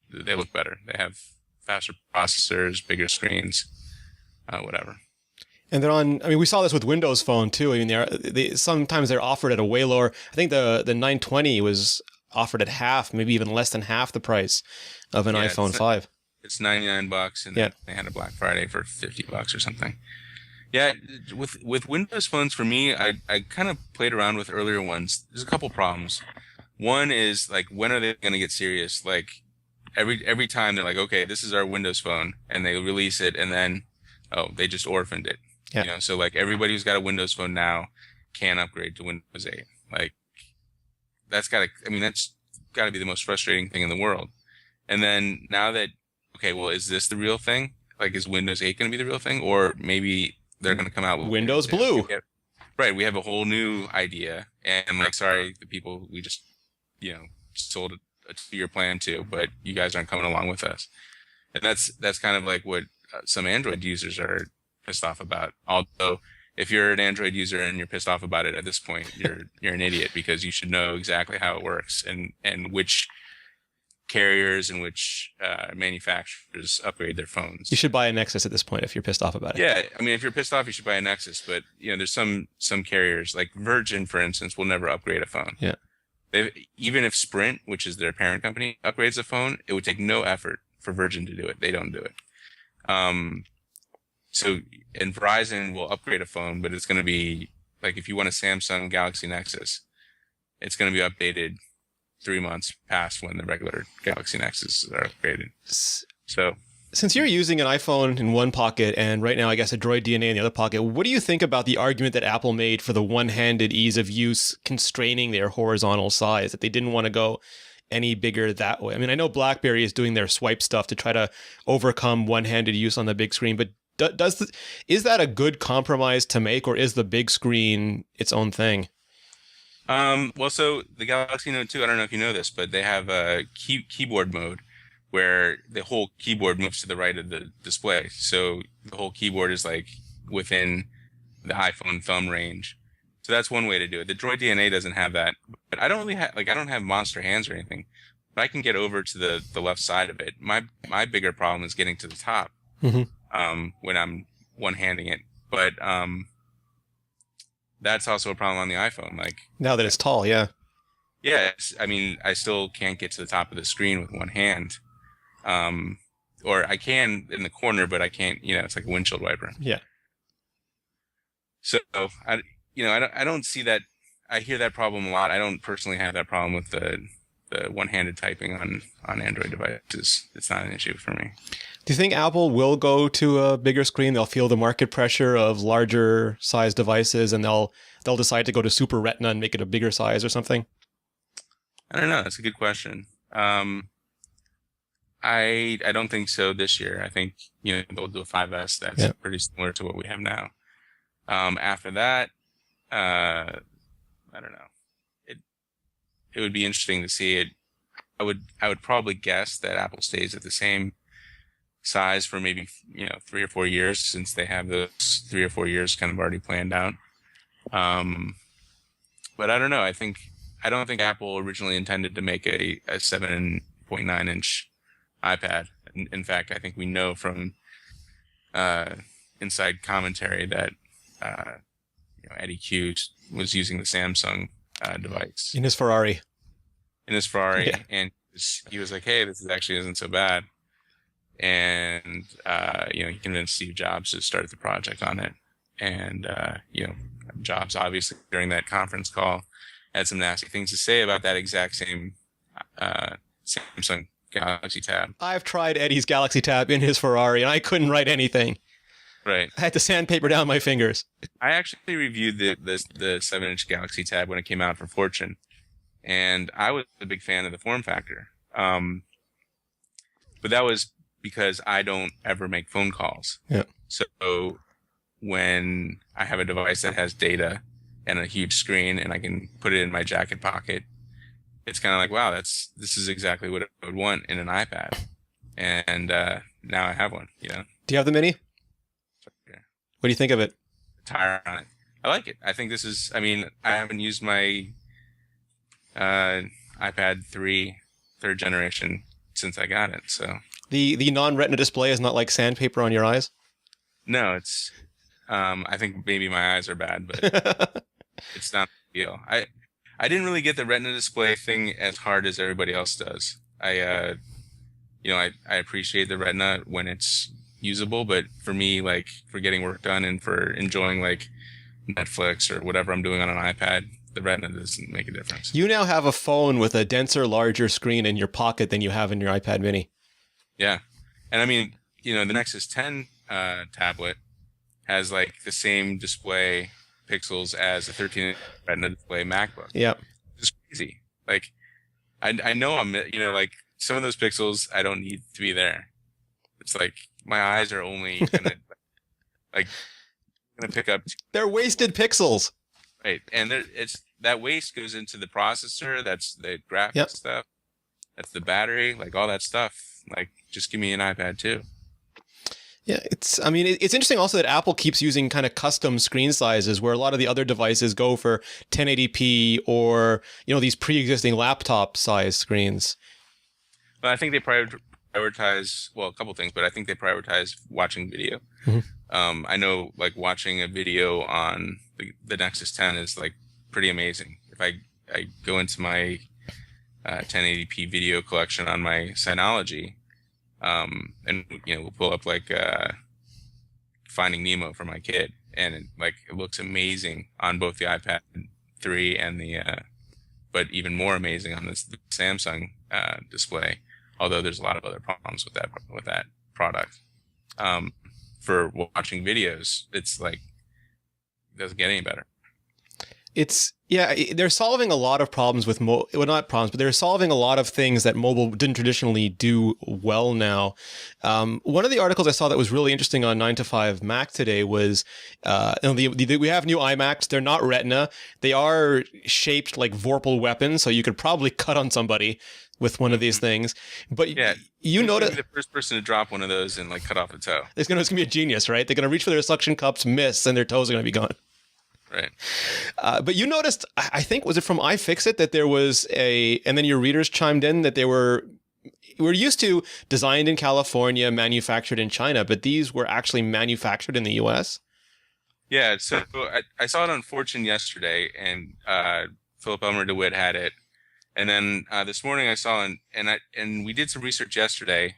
they look better. They have faster processors, bigger screens, whatever. And we saw this with Windows Phone too. I mean, sometimes they're offered at a way lower. I think the 920 was offered at half, maybe even less than half the price of an iPhone 5. It's $99, and they had a Black Friday for $50 or something. Yeah, with Windows phones, for me, I kind of played around with earlier ones. There's a couple problems. One is, like, when are they going to get serious? Like, every time they're like, okay, this is our Windows phone, and they release it, and then, they just orphaned it. Yeah. You know, so like everybody who's got a Windows phone now can upgrade to Windows 8. Like, that's got to be the most frustrating thing in the world. And then now that, okay, well, is this the real thing? Like, is Windows 8 going to be the real thing? Or maybe they're going to come out with Windows Blue. Right. We have a whole new idea. And like, sorry, the people we just, sold a 2-year plan to, but you guys aren't coming along with us. And that's kind of like what some Android users are pissed off about. Although, if you're an Android user and you're pissed off about it at this point, you're an idiot, because you should know exactly how it works and which carriers and which manufacturers upgrade their phones. You should buy a Nexus at this point if you're pissed off about it. Yeah, I mean, if you're pissed off, you should buy a Nexus. But there's some carriers like Virgin, for instance, will never upgrade a phone. Yeah. Even if Sprint, which is their parent company, upgrades a phone, it would take no effort for Virgin to do it. They don't do it. And Verizon will upgrade a phone, but it's going to be like, if you want a Samsung Galaxy Nexus, it's going to be updated 3 months past when the regular Galaxy Nexus are upgraded. So, since you're using an iPhone in one pocket and right now, I guess, a Droid DNA in the other pocket, what do you think about the argument that Apple made for the one-handed ease of use constraining their horizontal size, that they didn't want to go any bigger that way? I mean, I know BlackBerry is doing their swipe stuff to try to overcome one-handed use on the big screen, but is that a good compromise to make, or is the big screen its own thing? Well, so the Galaxy Note 2, I don't know if you know this, but they have a keyboard mode where the whole keyboard moves to the right of the display. So the whole keyboard is like within the iPhone thumb range. So that's one way to do it. The Droid DNA doesn't have that, but I don't really I don't have monster hands or anything, but I can get over to the left side of it. My bigger problem is getting to the top. Mm-hmm. When I'm one-handing it. But that's also a problem on the iPhone. Like, now that it's tall, yeah. Yeah, I mean, I still can't get to the top of the screen with one hand. Or I can in the corner, but I can't, it's like a windshield wiper. Yeah. So, I don't see that. I hear that problem a lot. I don't personally have that problem with the one-handed typing on Android devices. It's not an issue for me. Do you think Apple will go to a bigger screen? They'll feel the market pressure of larger size devices, and they'll decide to go to Super Retina and make it a bigger size or something? I don't know. That's a good question. I don't think so this year. I think they'll do a 5S that's pretty similar to what we have now. After that, I don't know. It would be interesting to see it. I would probably guess that Apple stays at the same size for maybe 3 or 4 years, since they have those 3 or 4 years kind of already planned out. But I don't know. I don't think Apple originally intended to make a 7.9 inch iPad. In fact, I think we know from inside commentary that Eddie Q was using the Samsung device in his Ferrari. Yeah. And he was like, "Hey, this actually isn't so bad." And he convinced Steve Jobs to start the project on it. And Jobs obviously during that conference call had some nasty things to say about that exact same Samsung Galaxy Tab. I've tried Eddie's Galaxy Tab in his Ferrari, and I couldn't write anything. Right. I had to sandpaper down my fingers. I actually reviewed the 7-inch Galaxy Tab when it came out for Fortune, and I was a big fan of the form factor. But that was because I don't ever make phone calls. Yeah. So when I have a device that has data and a huge screen and I can put it in my jacket pocket, it's kind of like, wow, this is exactly what I would want in an iPad. And now I have one, Do you have the Mini? Yeah. What do you think of it? Tire on it. I like it. I think I haven't used my Uh, iPad 3, third generation since I got it. So The non-retina display is not like sandpaper on your eyes. no, it's I think maybe my eyes are bad, but it's not a big deal. I didn't really get the Retina display thing as hard as everybody else does. I appreciate the Retina when it's usable, but for me, like for getting work done and for enjoying like Netflix or whatever I'm doing on an iPad, the Retina doesn't make a difference. You now have a phone with a denser, larger screen in your pocket than you have in your iPad mini. Yeah. And I mean, the Nexus 10 tablet has like the same display pixels as a 13-inch Retina display MacBook. Yeah. It's crazy. Like, I know like some of those pixels I don't need to be there. It's like my eyes are only gonna like gonna pick up. They're wasted pixels. Right, and it's that waste goes into the processor. That's the graphics stuff. That's the battery, like all that stuff. Like, just give me an iPad too. Yeah, it's interesting also that Apple keeps using kind of custom screen sizes where a lot of the other devices go for 1080p or, these pre-existing laptop size screens. Well, I think they prioritize, well, a couple things, but I think they prioritize watching video. Mm-hmm. I know like watching a video on the Nexus 10 is like pretty amazing. If I go into my 1080p video collection on my Synology, and we'll pull up like Finding Nemo for my kid, and it looks amazing on both the iPad 3 and but even more amazing on the Samsung display. Although there's a lot of other problems with that product. For watching videos, it's like it doesn't get any better. They're solving a lot of problems with not problems, but they're solving a lot of things that mobile didn't traditionally do well now. One of the articles I saw that was really interesting on 9 to 5 Mac today was, we have new iMacs. They're not Retina. They are shaped like Vorpal weapons, so you could probably cut on somebody with one of these things. But yeah, you notice the first person to drop one of those and like cut off a toe. It's gonna be a genius, right? They're gonna reach for their suction cups, miss, and their toes are gonna be gone. Right. But you noticed, I think, was it from iFixit that there was and then your readers chimed in that we're used to designed in California, manufactured in China, but these were actually manufactured in the US? Yeah, so I saw it on Fortune yesterday, and Philip Elmer DeWitt had it. And then this morning I saw, and we did some research yesterday,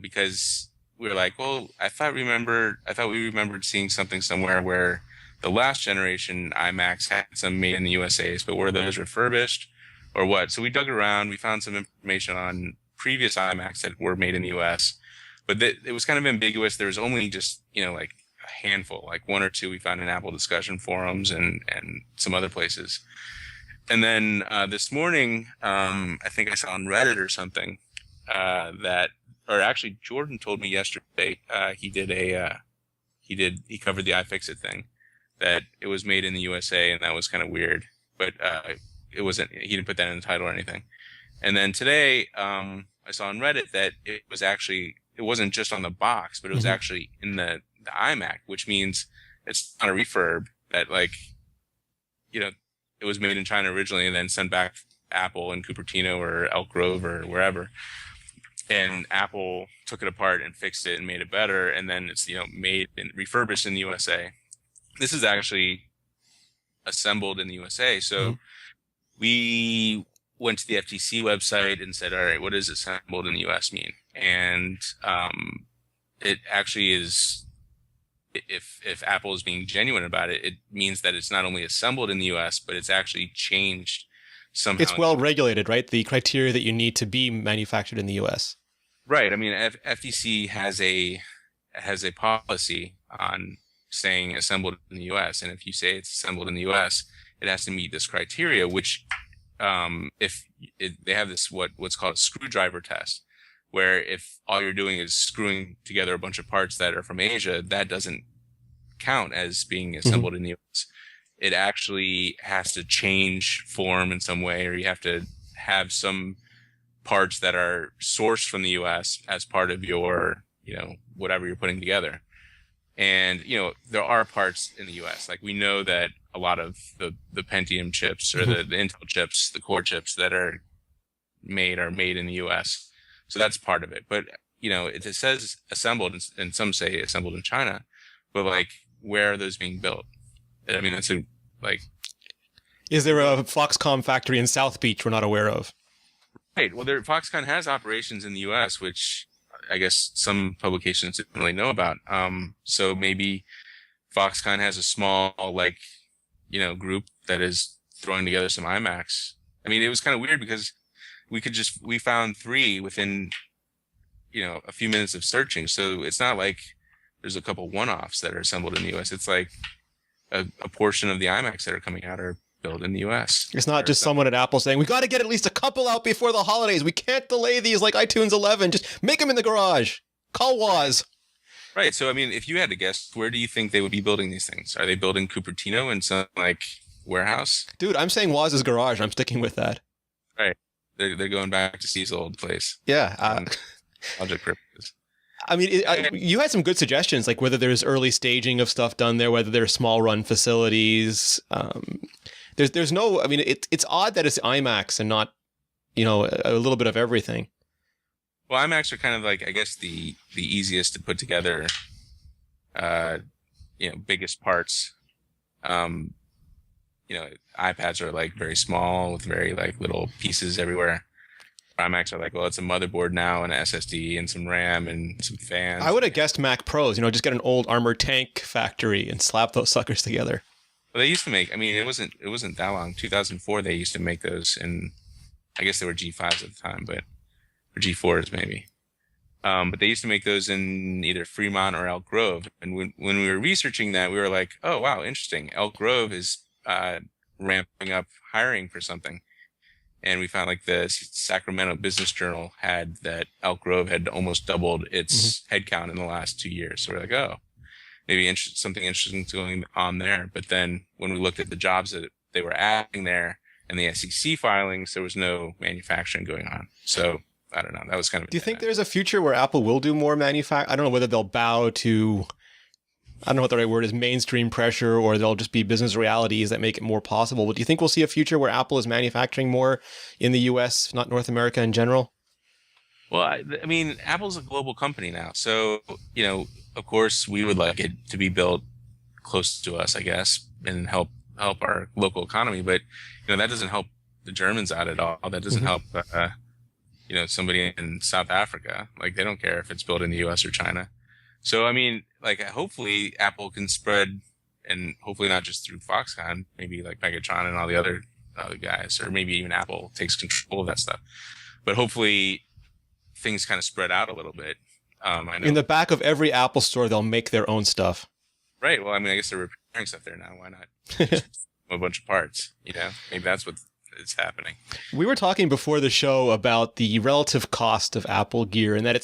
because we were like, well, I thought we remembered seeing something somewhere where the last generation iMacs had some made in the USA's, but were those refurbished or what? So we dug around, we found some information on previous iMacs that were made in the US, but it was kind of ambiguous. There was only just, like a handful, like one or two we found in Apple discussion forums and some other places. And then this morning, I think I saw on Reddit or something or actually Jordan told me yesterday, he covered the iFixit thing, that it was made in the USA, and that was kind of weird. But it wasn't. He didn't put that in the title or anything. And then today, I saw on Reddit that it wasn't just on the box, but it was actually in the iMac, which means it's not a refurb. That it was made in China originally and then sent back to Apple in Cupertino or Elk Grove or wherever. And Apple took it apart and fixed it and made it better, and then it's made and refurbished in the USA. This is actually assembled in the USA. So we went to the FTC website and said, all right, what does assembled in the US mean? And it actually is, if Apple is being genuine about it, it means that it's not only assembled in the US, but it's actually changed somehow. It's well regulated, right? The criteria that you need to be manufactured in the US. Right. I mean, FTC has a policy on saying assembled in the US, and if you say it's assembled in the US, it has to meet this criteria, which they have this what's called a screwdriver test, where if all you're doing is screwing together a bunch of parts that are from Asia, that doesn't count as being assembled in the US. It actually has to change form in some way, or you have to have some parts that are sourced from the US as part of your whatever you're putting together. And, there are parts in the US. Like we know that a lot of the Pentium chips or the Intel chips, the core chips that are made in the US. So that's part of it. But, it says assembled and some say assembled in China, but like, where are those being built? I mean, is there a Foxconn factory in South Beach we're not aware of? Right. Well, Foxconn has operations in the US, which I guess some publications didn't really know about. So maybe Foxconn has a small, group that is throwing together some iMacs. I mean, it was kind of weird because we found 3 within, a few minutes of searching. So it's not like there's a couple one-offs that are assembled in the US. It's like a portion of the iMacs that are coming out are built in the US. It's not just someone at Apple saying, we got to get at least a couple out before the holidays. We can't delay these like iTunes 11. Just make them in the garage. Call Woz. Right. So, I mean, if you had to guess, where do you think they would be building these things? Are they building Cupertino in some warehouse? Dude, I'm saying Woz's garage. I'm sticking with that. Right. They're going back to Steve's old place. Yeah. Logic purposes. I mean, you had some good suggestions, like whether there's early staging of stuff done there, whether there's small run facilities. There's no, I mean, it's odd that it's iMacs and not, a little bit of everything. Well, iMacs are kind of I guess the easiest to put together, biggest parts. iPads are very small with very little pieces everywhere. iMacs are well, it's a motherboard now and an SSD and some RAM and some fans. I would have guessed Mac Pros, just get an old armored tank factory and slap those suckers together. Well, they used to make, I mean, it wasn't that long. 2004, they used to make those, and I guess they were G5s at the time, or G4s maybe. But they used to make those in either Fremont or Elk Grove. And when we were researching that, we were like, oh, wow, interesting. Elk Grove is ramping up hiring for something. And we found the Sacramento Business Journal had that Elk Grove had almost doubled its headcount in the last 2 years. So we're like, oh, maybe something interesting going on there. But then when we looked at the jobs that they were adding there and the SEC filings, there was no manufacturing going on. So I don't know. That was kind of. Do you think there's a future where Apple will do more manufacturing? I don't know whether they'll bow to, I don't know what the right word is, mainstream pressure, or they'll just be business realities that make it more possible. But do you think we'll see a future where Apple is manufacturing more in the US, not North America in general? Well, I mean, Apple's a global company now. So, of course, we would like it to be built close to us, I guess, and help our local economy. But, that doesn't help the Germans out at all. That doesn't help, somebody in South Africa. They don't care if it's built in the US or China. So, I mean, hopefully Apple can spread, and hopefully not just through Foxconn, maybe Megatron and all the other guys, or maybe even Apple takes control of that stuff. But hopefully things kind of spread out a little bit. I know. In the back of every Apple store, they'll make their own stuff. Right. Well, I mean, I guess they're repairing stuff there now. Why not? A bunch of parts, maybe that's what is happening. We were talking before the show about the relative cost of Apple gear, and that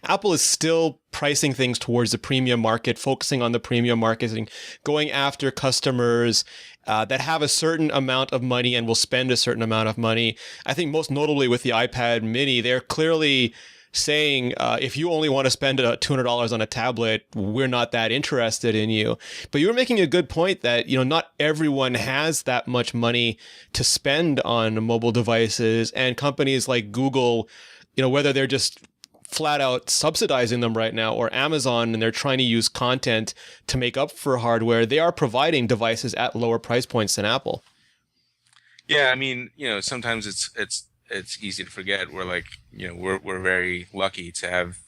Apple is still pricing things towards the premium market, focusing on the premium marketing, going after customers that have a certain amount of money and will spend a certain amount of money. I think most notably with the iPad mini, they're clearly saying, if you only want to spend $200 on a tablet, we're not that interested in you. But you were making a good point that, not everyone has that much money to spend on mobile devices, and companies like Google, whether they're just flat out subsidizing them right now, or Amazon, and they're trying to use content to make up for hardware, they are providing devices at lower price points than Apple. Yeah, I mean, sometimes it's easy to forget. We're we're very lucky to have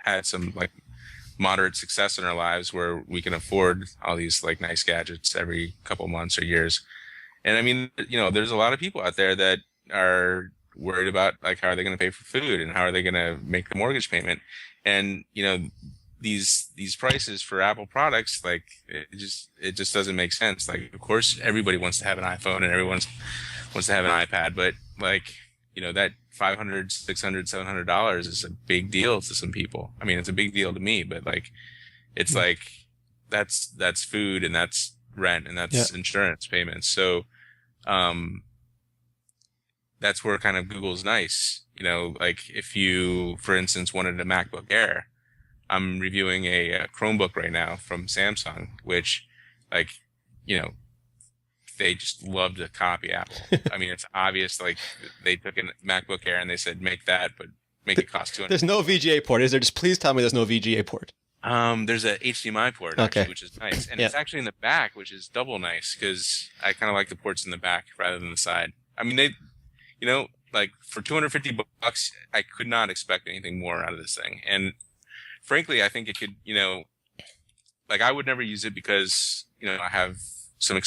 had some moderate success in our lives where we can afford all these nice gadgets every couple months or years. And I mean, there's a lot of people out there that are worried about how are they going to pay for food and how are they going to make the mortgage payment. And these prices for Apple products, it just doesn't make sense. Of course everybody wants to have an iPhone and everyone wants to have an iPad, but that $500, $600, $700 is a big deal to some people. I mean, it's a big deal to me, but it's that's food and that's rent and that's insurance payments. So, that's where kind of Google's nice. If you, for instance, wanted a MacBook Air, I'm reviewing a Chromebook right now from Samsung, which, like, you know, they just love to copy Apple. I mean, it's obvious. Like, they took a MacBook Air and they said, make that, but make it cost $200. There's no VGA port, is there? Just please tell me there's no VGA port. There's a HDMI port actually, Okay. which is nice, and it's actually in the back, which is double nice because I kind of like the ports in the back rather than the side. I mean, they, like for $250, I could not expect anything more out of this thing, and frankly, I think it could, like I would never use it because I have some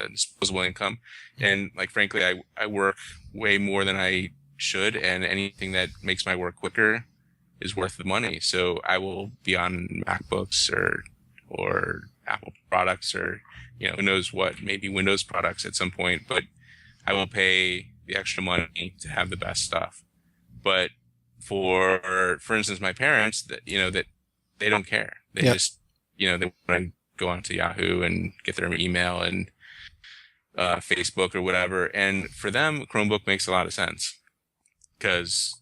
disposable income, and like frankly, I work way more than I should, and anything that makes my work quicker is worth the money. So I will be on MacBooks or Apple products or, who knows what, maybe Windows products at some point, but I will pay the extra money to have the best stuff. But for instance, my parents that they don't care. They just, they want to go onto Yahoo and get their email and Facebook or whatever. And for them, Chromebook makes a lot of sense because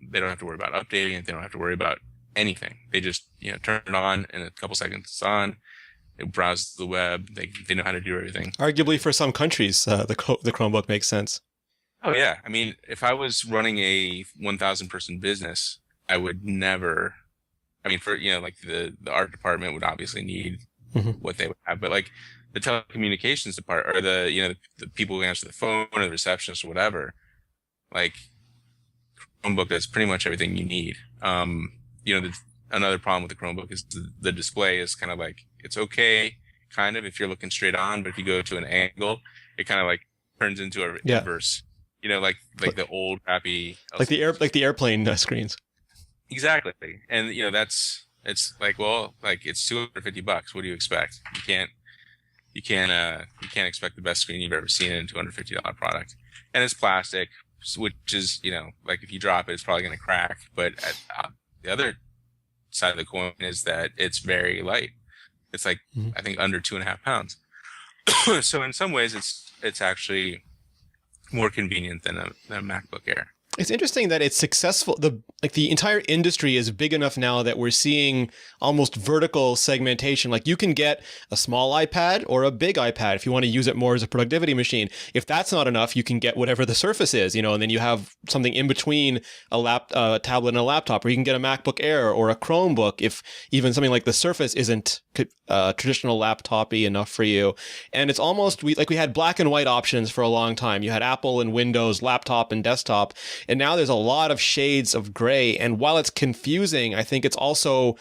they don't have to worry about updating it. They don't have to worry about anything. They just, turn it on in a couple seconds. It's on. It browses the web. They know how to do everything. Arguably, for some countries, the Chromebook makes sense. Oh yeah. I mean, if I was running a 1,000 person business, I would never. I mean, for like the art department would obviously need what they would have, but like the telecommunications department or the people who answer the phone or the receptionist or whatever, like. Chromebook does pretty much everything you need. Another problem with the Chromebook is the display is kind of like, it's okay, kind of, if you're looking straight on, but if you go to an angle, it kind of like turns into a inverse, like the old crappy, like the airplane screens. Exactly. And, it's like, well, like it's $250. What do you expect? You can't expect the best screen you've ever seen in a $250 product. And it's plastic, which is, like if you drop it, it's probably going to crack. But the other side of the coin is that it's very light. It's like, I think under 2.5 pounds. So in some ways, it's actually more convenient than a MacBook Air. It's interesting that it's successful. The entire industry is big enough now that we're seeing almost vertical segmentation. Like you can get a small iPad or a big iPad if you want to use it more as a productivity machine. If that's not enough, you can get whatever the Surface is, and then you have something in between a tablet and a laptop, or you can get a MacBook Air or a Chromebook if even something like the Surface isn't traditional laptop-y enough for you. And it's almost we had black and white options for a long time. You had Apple and Windows, laptop and desktop. And now there's a lot of shades of gray. And while it's confusing, I think it's also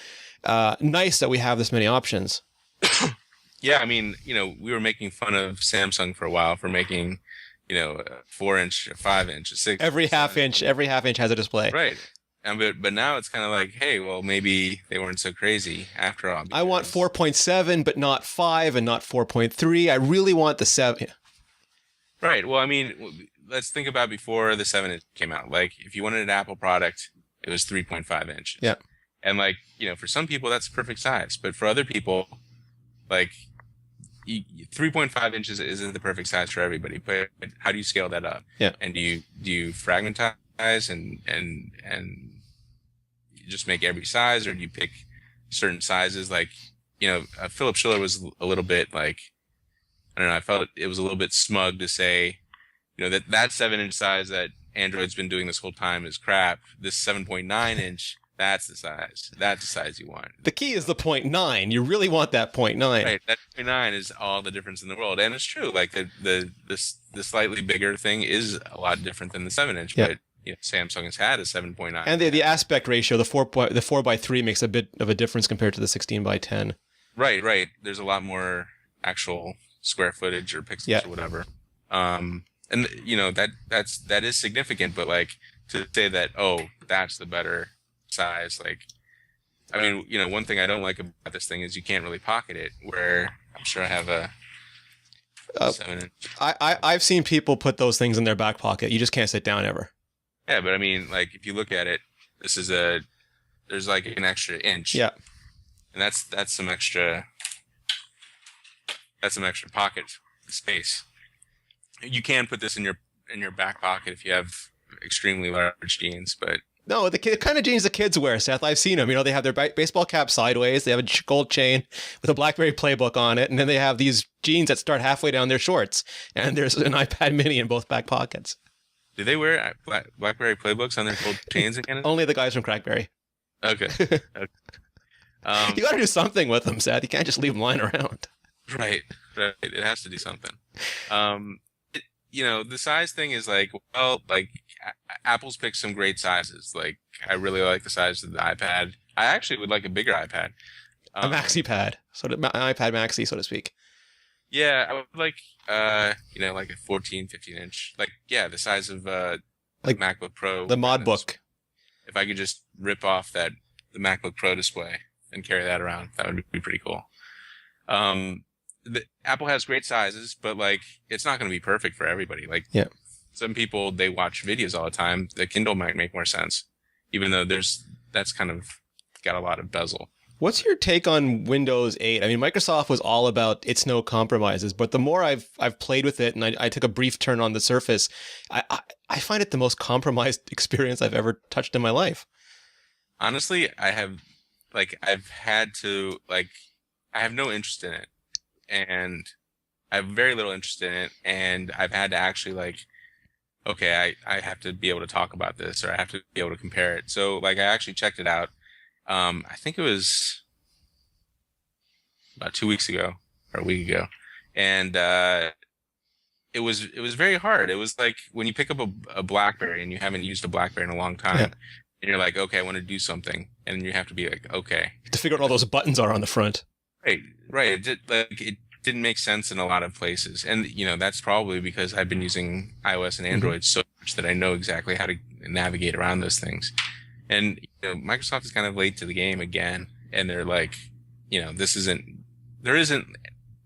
nice that we have this many options. Yeah, I mean, we were making fun of Samsung for a while for making, a 4-inch, a 5-inch, a 6. Every half inch has a display. Right. But now it's kind of like, hey, well, maybe they weren't so crazy after all. I want 4.7, but not 5 and not 4.3. I really want the 7. Right. Well, I mean, let's think about before the 7-inch came out. Like, if you wanted an Apple product, it was 3.5 inches. Yeah. And like, for some people, that's the perfect size. But for other people, like, 3.5 inches isn't the perfect size for everybody. But how do you scale that up? Yeah. And do you fragmentize and you just make every size, or do you pick certain sizes? Like, Philip Schiller was a little bit like, I don't know, I felt it was a little bit smug to say, that 7-inch size that Android's been doing this whole time is crap. This 7.9 inch, that's the size you want. The key is the 0.9. You really want that 0.9. Right. That 0.9 is all the difference in the world. And it's true. Like the slightly bigger thing is a lot different than the 7-inch, but Samsung has had a 7.9. And the aspect ratio, the 4:3 makes a bit of a difference compared to the 16:10. Right. There's a lot more actual square footage or pixels or whatever. And that is significant, but like to say that, that's the better size, like, I mean, one thing I don't like about this thing is you can't really pocket it, where I'm sure I have a 7-inch. I've seen people put those things in their back pocket. You just can't sit down ever. Yeah, but I mean, like, if you look at it, there's like an extra inch. Yeah. And that's some extra pocket space. You can put this in your back pocket if you have extremely large jeans, but No, the kind of jeans the kids wear, Seth. I've seen them. You know, they have their baseball cap sideways. They have a gold chain with a BlackBerry Playbook on it, and then they have these jeans that start halfway down their shorts, and there's an iPad Mini in both back pockets. Do they wear BlackBerry Playbooks on their gold chains again? Only the guys from Crackberry. Okay. You got to do something with them, Seth. You can't just leave them lying around. Right. It has to do something. The size thing is like, well, like Apple's picked some great sizes. Like, I really like the size of the iPad. I actually would like a bigger iPad. A maxi pad, an iPad Maxi, so to speak. Yeah, I would like, like a 14, 15 inch. Like, yeah, the size of like MacBook Pro. The mod book. If I could just rip off the MacBook Pro display and carry that around, that would be pretty cool. Apple has great sizes, but like it's not going to be perfect for everybody. Like, yeah, some people, they watch videos all the time. The Kindle might make more sense, even though that's kind of got a lot of bezel. What's your take on Windows 8? I mean, Microsoft was all about it's no compromises, but the more I've played with it, and I took a brief turn on the Surface, I find it the most compromised experience I've ever touched in my life. Honestly, I have no interest in it, and I have very little interest in it, and I've had to actually like, okay, I have to be able to talk about this, or I have to be able to compare it. So like, I actually checked it out. I think it was about 2 weeks ago or a week ago. And, it was very hard. It was like when you pick up a BlackBerry and you haven't used a BlackBerry in a long time, and you're like, okay, I want to do something. And you have to be like, okay. To figure out what all those buttons are on the front. Right. It didn't make sense in a lot of places. And, that's probably because I've been using iOS and Android so much that I know exactly how to navigate around those things. And Microsoft is kind of late to the game again, and they're like, there isn't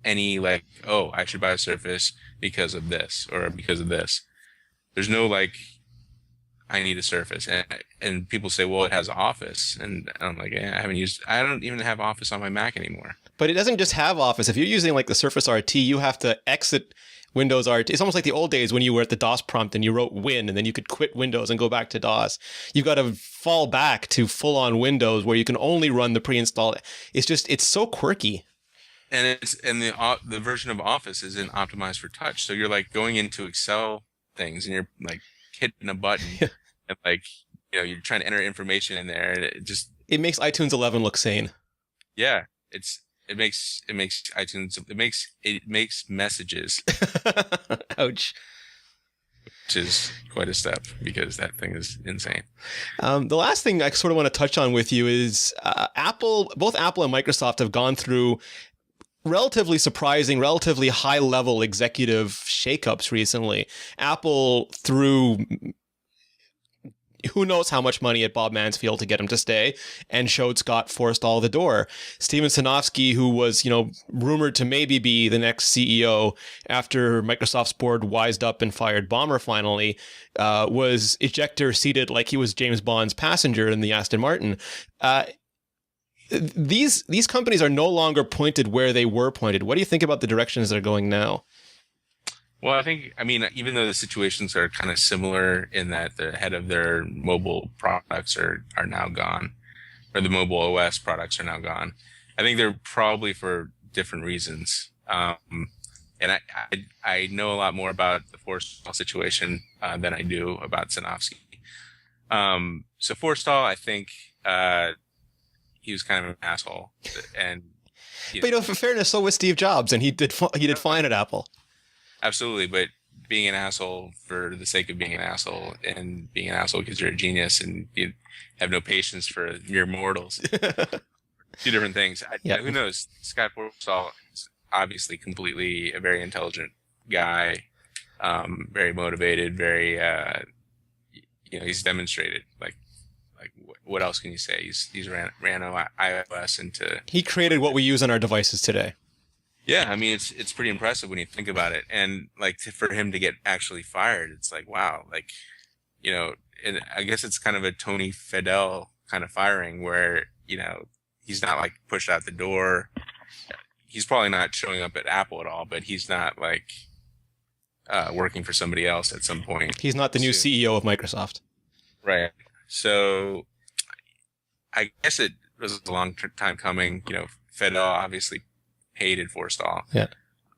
any like, oh, I should buy a Surface because of this or because of this. There's no like, I need a Surface, and people say, well, it has Office, and I'm like, yeah, I don't even have Office on my Mac anymore. But it doesn't just have Office. If you're using like the Surface RT, you have to exit Windows RT. It's almost like the old days when you were at the DOS prompt and you wrote Win, and then you could quit Windows and go back to DOS. You've got to fall back to full-on Windows where you can only run the pre-installed. It's so quirky. And the version of Office isn't optimized for touch. So you're like going into Excel things and you're like hitting a button and like, you're trying to enter information in there, and it makes iTunes 11 look sane. Yeah, it makes iTunes, it makes messages. Ouch. Which is quite a step because that thing is insane. The last thing I sort of want to touch on with you is both Apple and Microsoft have gone through relatively surprising, relatively high level executive shakeups recently. Apple threw who knows how much money at Bob Mansfield to get him to stay, and showed Scott Forstall the door. Steven Sinofsky, who was, rumored to maybe be the next CEO after Microsoft's board wised up and fired Ballmer finally, was ejector seated like he was James Bond's passenger in the Aston Martin. These companies are no longer pointed where they were pointed. What do you think about the directions they're going now? Well, even though the situations are kind of similar in that the head of their mobile products are now gone, or the mobile OS products are now gone, I think they're probably for different reasons. And I know a lot more about the Forstall situation than I do about Sinofsky. So Forstall, I think he was kind of an asshole, and but for fairness, so was Steve Jobs, and he did fine at Apple. Absolutely, but being an asshole for the sake of being an asshole, and being an asshole because you're a genius and you have no patience for mere mortals, two different things. Who knows? Scott Forstall is obviously completely a very intelligent guy, very motivated, very he's demonstrated like what else can you say? He's ran iOS into. He created what we use on our devices today. Yeah, it's pretty impressive when you think about it, and like for him to get actually fired, it's like wow, like and I guess it's kind of a Tony Fadell kind of firing where he's not like pushed out the door. He's probably not showing up at Apple at all, but he's not like working for somebody else at some point. He's not the new CEO of Microsoft, right? So I guess it was a long time coming. Fedor obviously hated Forstall. Yeah.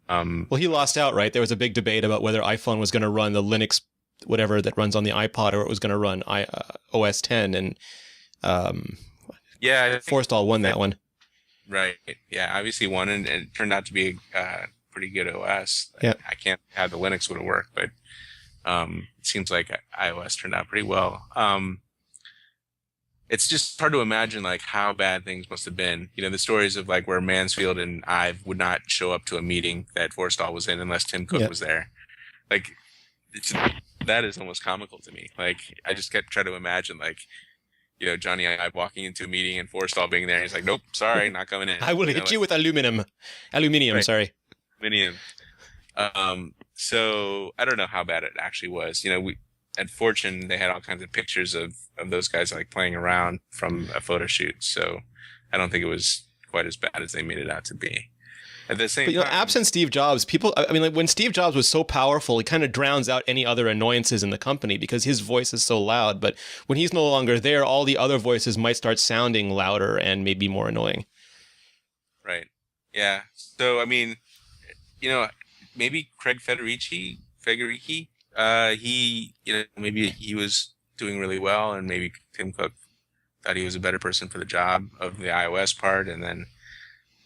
Well, he lost out, right? There was a big debate about whether iPhone was going to run the Linux, whatever that runs on the iPod, or it was going to run OS 10, and Forstall won that one. Right. Yeah, obviously won, and it turned out to be a pretty good OS. Yeah. I can't have the Linux would have worked, but it seems like iOS turned out pretty well. It's just hard to imagine like how bad things must have been. The stories of like where Mansfield and Ive would not show up to a meeting that Forstall was in unless Tim Cook was there. Like that is almost comical to me. Like I just try to imagine like, Johnny Ive walking into a meeting and Forstall being there. And he's like, nope, sorry, not coming in. I will hit you with aluminium. Right. Sorry. Aluminium. So I don't know how bad it actually was. We at Fortune, they had all kinds of pictures of those guys like playing around from a photo shoot. So I don't think it was quite as bad as they made it out to be. At the same time, absent Steve Jobs, when Steve Jobs was so powerful, he kind of drowns out any other annoyances in the company because his voice is so loud. But when he's no longer there, all the other voices might start sounding louder and maybe more annoying. Right. Yeah. So, maybe Craig Federici, maybe he was doing really well, and maybe Tim Cook thought he was a better person for the job of the iOS part, and then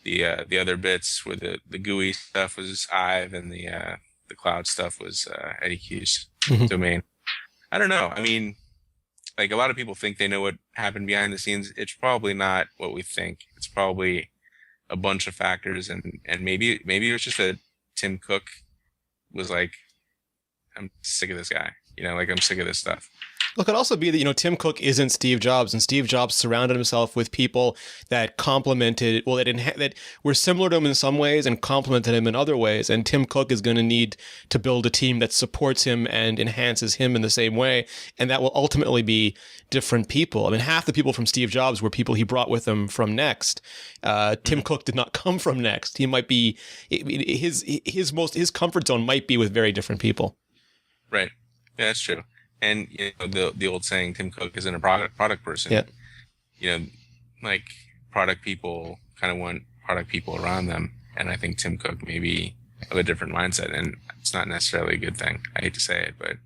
the other bits where the GUI stuff was Ive, and the cloud stuff was Eddie Q's domain. I don't know. Like a lot of people think they know what happened behind the scenes. It's probably not what we think. It's probably a bunch of factors, and maybe it was just that Tim Cook was like, I'm sick of this guy. I'm sick of this stuff. Well, it could also be that, Tim Cook isn't Steve Jobs, and Steve Jobs surrounded himself with people that complemented, that were similar to him in some ways and complemented him in other ways. And Tim Cook is going to need to build a team that supports him and enhances him in the same way. And that will ultimately be different people. Half the people from Steve Jobs were people he brought with him from Next. Tim Cook did not come from Next. He might be, his comfort zone might be with very different people. Right. Yeah, that's true. And the old saying, Tim Cook isn't a product person. Yeah. Like product people kind of want product people around them, and I think Tim Cook may be of a different mindset, and it's not necessarily a good thing. I hate to say it, but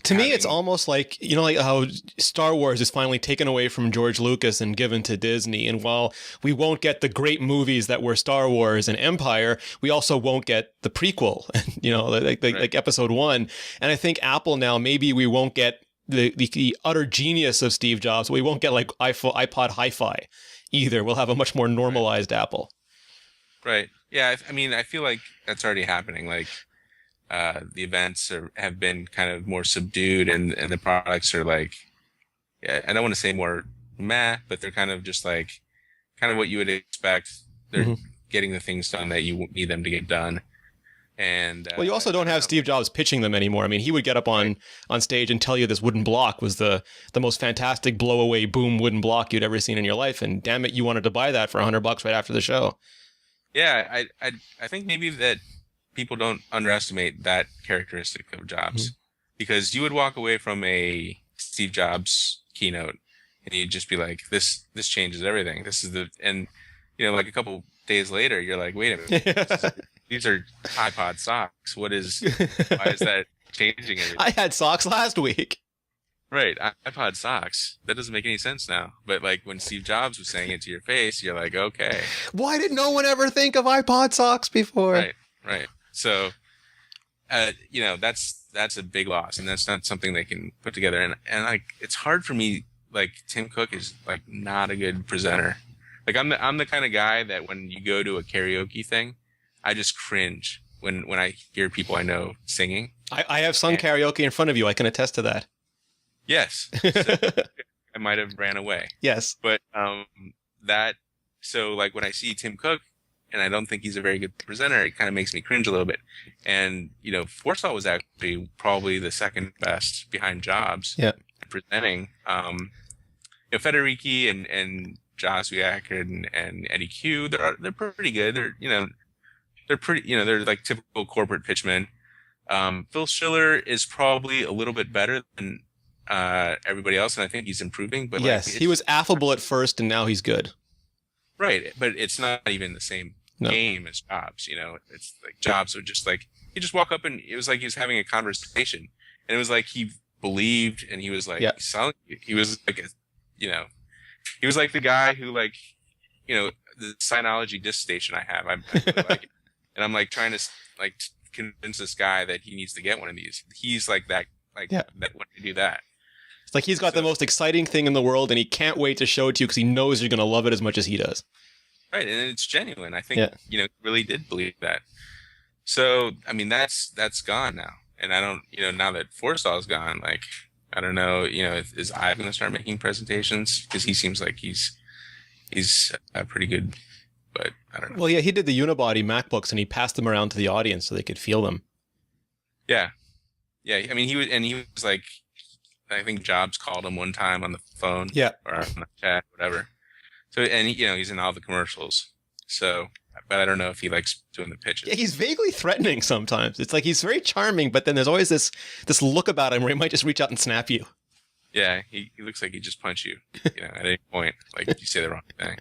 to me, it's almost like, like how Star Wars is finally taken away from George Lucas and given to Disney. And while we won't get the great movies that were Star Wars and Empire, we also won't get the prequel, like Episode 1. And I think Apple now, maybe we won't get the utter genius of Steve Jobs. We won't get like iPod Hi-Fi either. We'll have a much more normalized Apple. Right. Yeah. I feel like that's already happening. Like, the events have been kind of more subdued, and the products are like, I don't want to say more meh, but they're kind of just like, kind of what you would expect. They're getting the things done that you need them to get done. And you also don't have Steve Jobs pitching them anymore. He would get up on stage and tell you this wooden block was the most fantastic blow away boom wooden block you'd ever seen in your life, and damn it, you wanted to buy that for $100 right after the show. Yeah, I think maybe that people don't underestimate that characteristic of Jobs, because you would walk away from a Steve Jobs keynote and you'd just be like, this changes everything. Like a couple days later, you're like, wait a minute, these are iPod socks. Why is that changing everything? I had socks last week. Right. iPod socks. That doesn't make any sense now. But like when Steve Jobs was saying it to your face, you're like, okay. Why did no one ever think of iPod socks before? Right. So, that's a big loss, and that's not something they can put together. And like, it's hard for me. Like, Tim Cook is like not a good presenter. Like, I'm the kind of guy that when you go to a karaoke thing, I just cringe when I hear people I know singing. I have sung karaoke in front of you. I can attest to that. Yes. So I might have ran away. Yes. But so like when I see Tim Cook, and I don't think he's a very good presenter, it kind of makes me cringe a little bit. And, Forstall was actually probably the second best behind Jobs. Yeah. Presenting. Federici and Joswiak and Eddie Q, they're pretty good. They're pretty, they're like typical corporate pitchmen. Phil Schiller is probably a little bit better than everybody else, and I think he's improving. But yes, he was affable at first, and now he's good. Right, but it's not even the same game as Jobs. It's like Jobs would just like he just walk up and it was like he was having a conversation, and it was like he believed, and he was like selling. He was like he was like the guy who like the Scientology disc station I have. I really like it, and I'm like trying to like convince this guy that he needs to get one of these. He's like that, that when to do that. It's like he's got the most exciting thing in the world, and he can't wait to show it to you because he knows you're going to love it as much as he does. Right, and it's genuine. I think he really did believe that. So I mean, that's gone now, and I don't now that Forstall's gone, like I don't know, is Ive going to start making presentations because he seems like he's pretty good, but I don't know. Well, yeah, he did the unibody MacBooks and he passed them around to the audience so they could feel them. Yeah. I mean, he was like, I think Jobs called him one time on the phone, or on the chat, whatever. So, and he's in all the commercials. So, but I don't know if he likes doing the pitches. Yeah, he's vaguely threatening sometimes. It's like he's very charming, but then there's always this look about him where he might just reach out and snap you. Yeah, he looks like he'd just punch you, at any point, like if you say the wrong thing.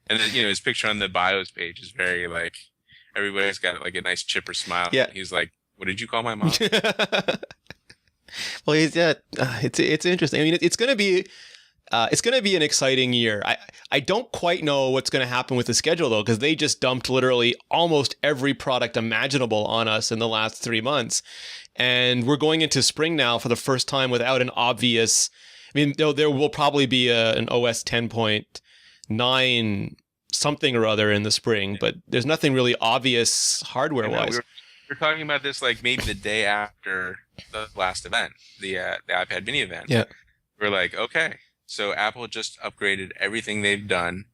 And then, his picture on the bios page is very like, everybody's got like a nice chipper smile. Yeah. He's like, what did you call my mom? Well, it's interesting. I mean, it's going to be an exciting year. I don't quite know what's going to happen with the schedule though, because they just dumped literally almost every product imaginable on us in the last 3 months. And we're going into spring now for the first time without an obvious, I mean, there will probably be an OS 10.9 something or other in the spring, but there's nothing really obvious hardware-wise. We're talking about this like maybe the day after the last event, the iPad mini event. Yeah. We're like, okay, so Apple just upgraded everything they've done,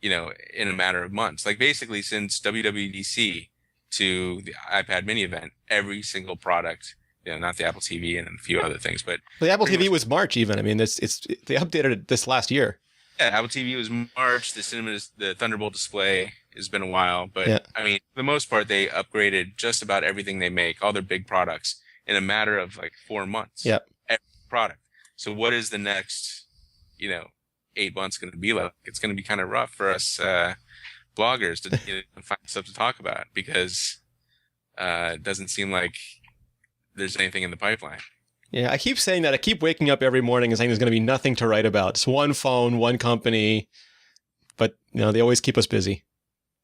in a matter of months. Like basically since WWDC to the iPad mini event, every single product, not the Apple TV and a few other things, but the Apple TV was March even. I mean, they updated it this last year. Yeah, Apple TV was March. The Thunderbolt display has been a while, but I mean, for the most part, they upgraded just about everything they make, all their big products, in a matter of like 4 months. Yep. Every product. So what is the next, 8 months going to be like? It's going to be kind of rough for us bloggers to find stuff to talk about because it doesn't seem like there's anything in the pipeline. Yeah, I keep saying that. I keep waking up every morning and saying there's going to be nothing to write about. It's one phone, one company, but they always keep us busy.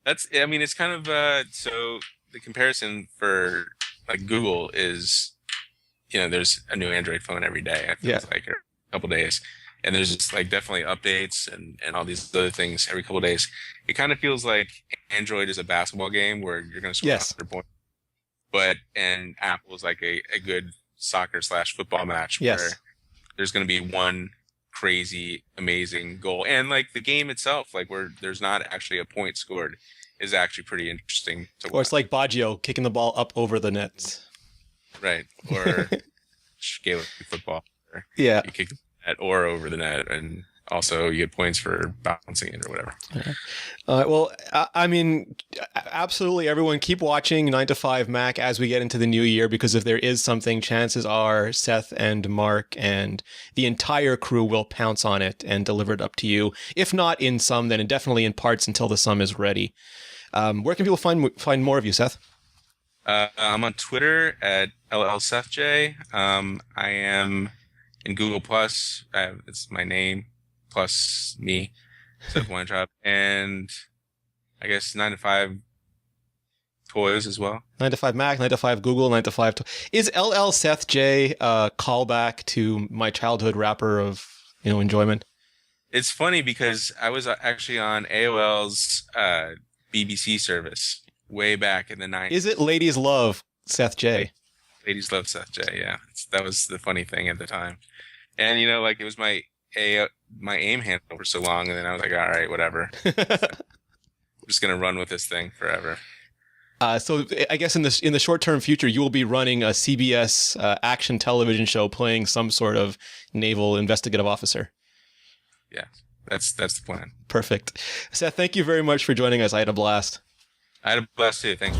It's kind of so the comparison for like Google is, there's a new Android phone every day. I think it's like a couple days, and there's just like definitely updates and all these other things every couple days. It kind of feels like Android is a basketball game where you're going to score 100 points, and Apple is like a good soccer/football match where there's going to be one crazy amazing goal, and like the game itself, like where there's not actually a point scored, is actually pretty interesting to watch. Or it's like Baggio kicking the ball up over the net, right? Or Gaelic football, you kick the net or over the net, and also you get points for bouncing it or whatever. Well, I mean, absolutely everyone keep watching 9 to 5 Mac as we get into the new year, because if there is something, chances are Seth and Mark and the entire crew will pounce on it and deliver it up to you. If not in some, then definitely in parts until the sum is ready. Where can people find more of you, Seth? I'm on Twitter at LLSethJ. I am in Google Plus. It's my name plus me, Seth Weintraub, and I guess 9 to 5 toys as well. 9 to 5 Mac, 9 to 5 Google, 9 to 5. Is LLSethJ a callback to my childhood wrapper of enjoyment? It's funny because I was actually on AOL's BBC service way back in the 90s. Is it Ladies Love Seth J? Ladies Love Seth J, yeah. That was the funny thing at the time. And, it was my AIM handle for so long, and then I was like, all right, whatever. I'm just going to run with this thing forever. So I guess in the short-term future, you will be running a CBS action television show playing some sort of naval investigative officer. Yeah, that's the plan. Perfect. Seth, thank you very much for joining us. I had a blast. I had a blast too. Thanks.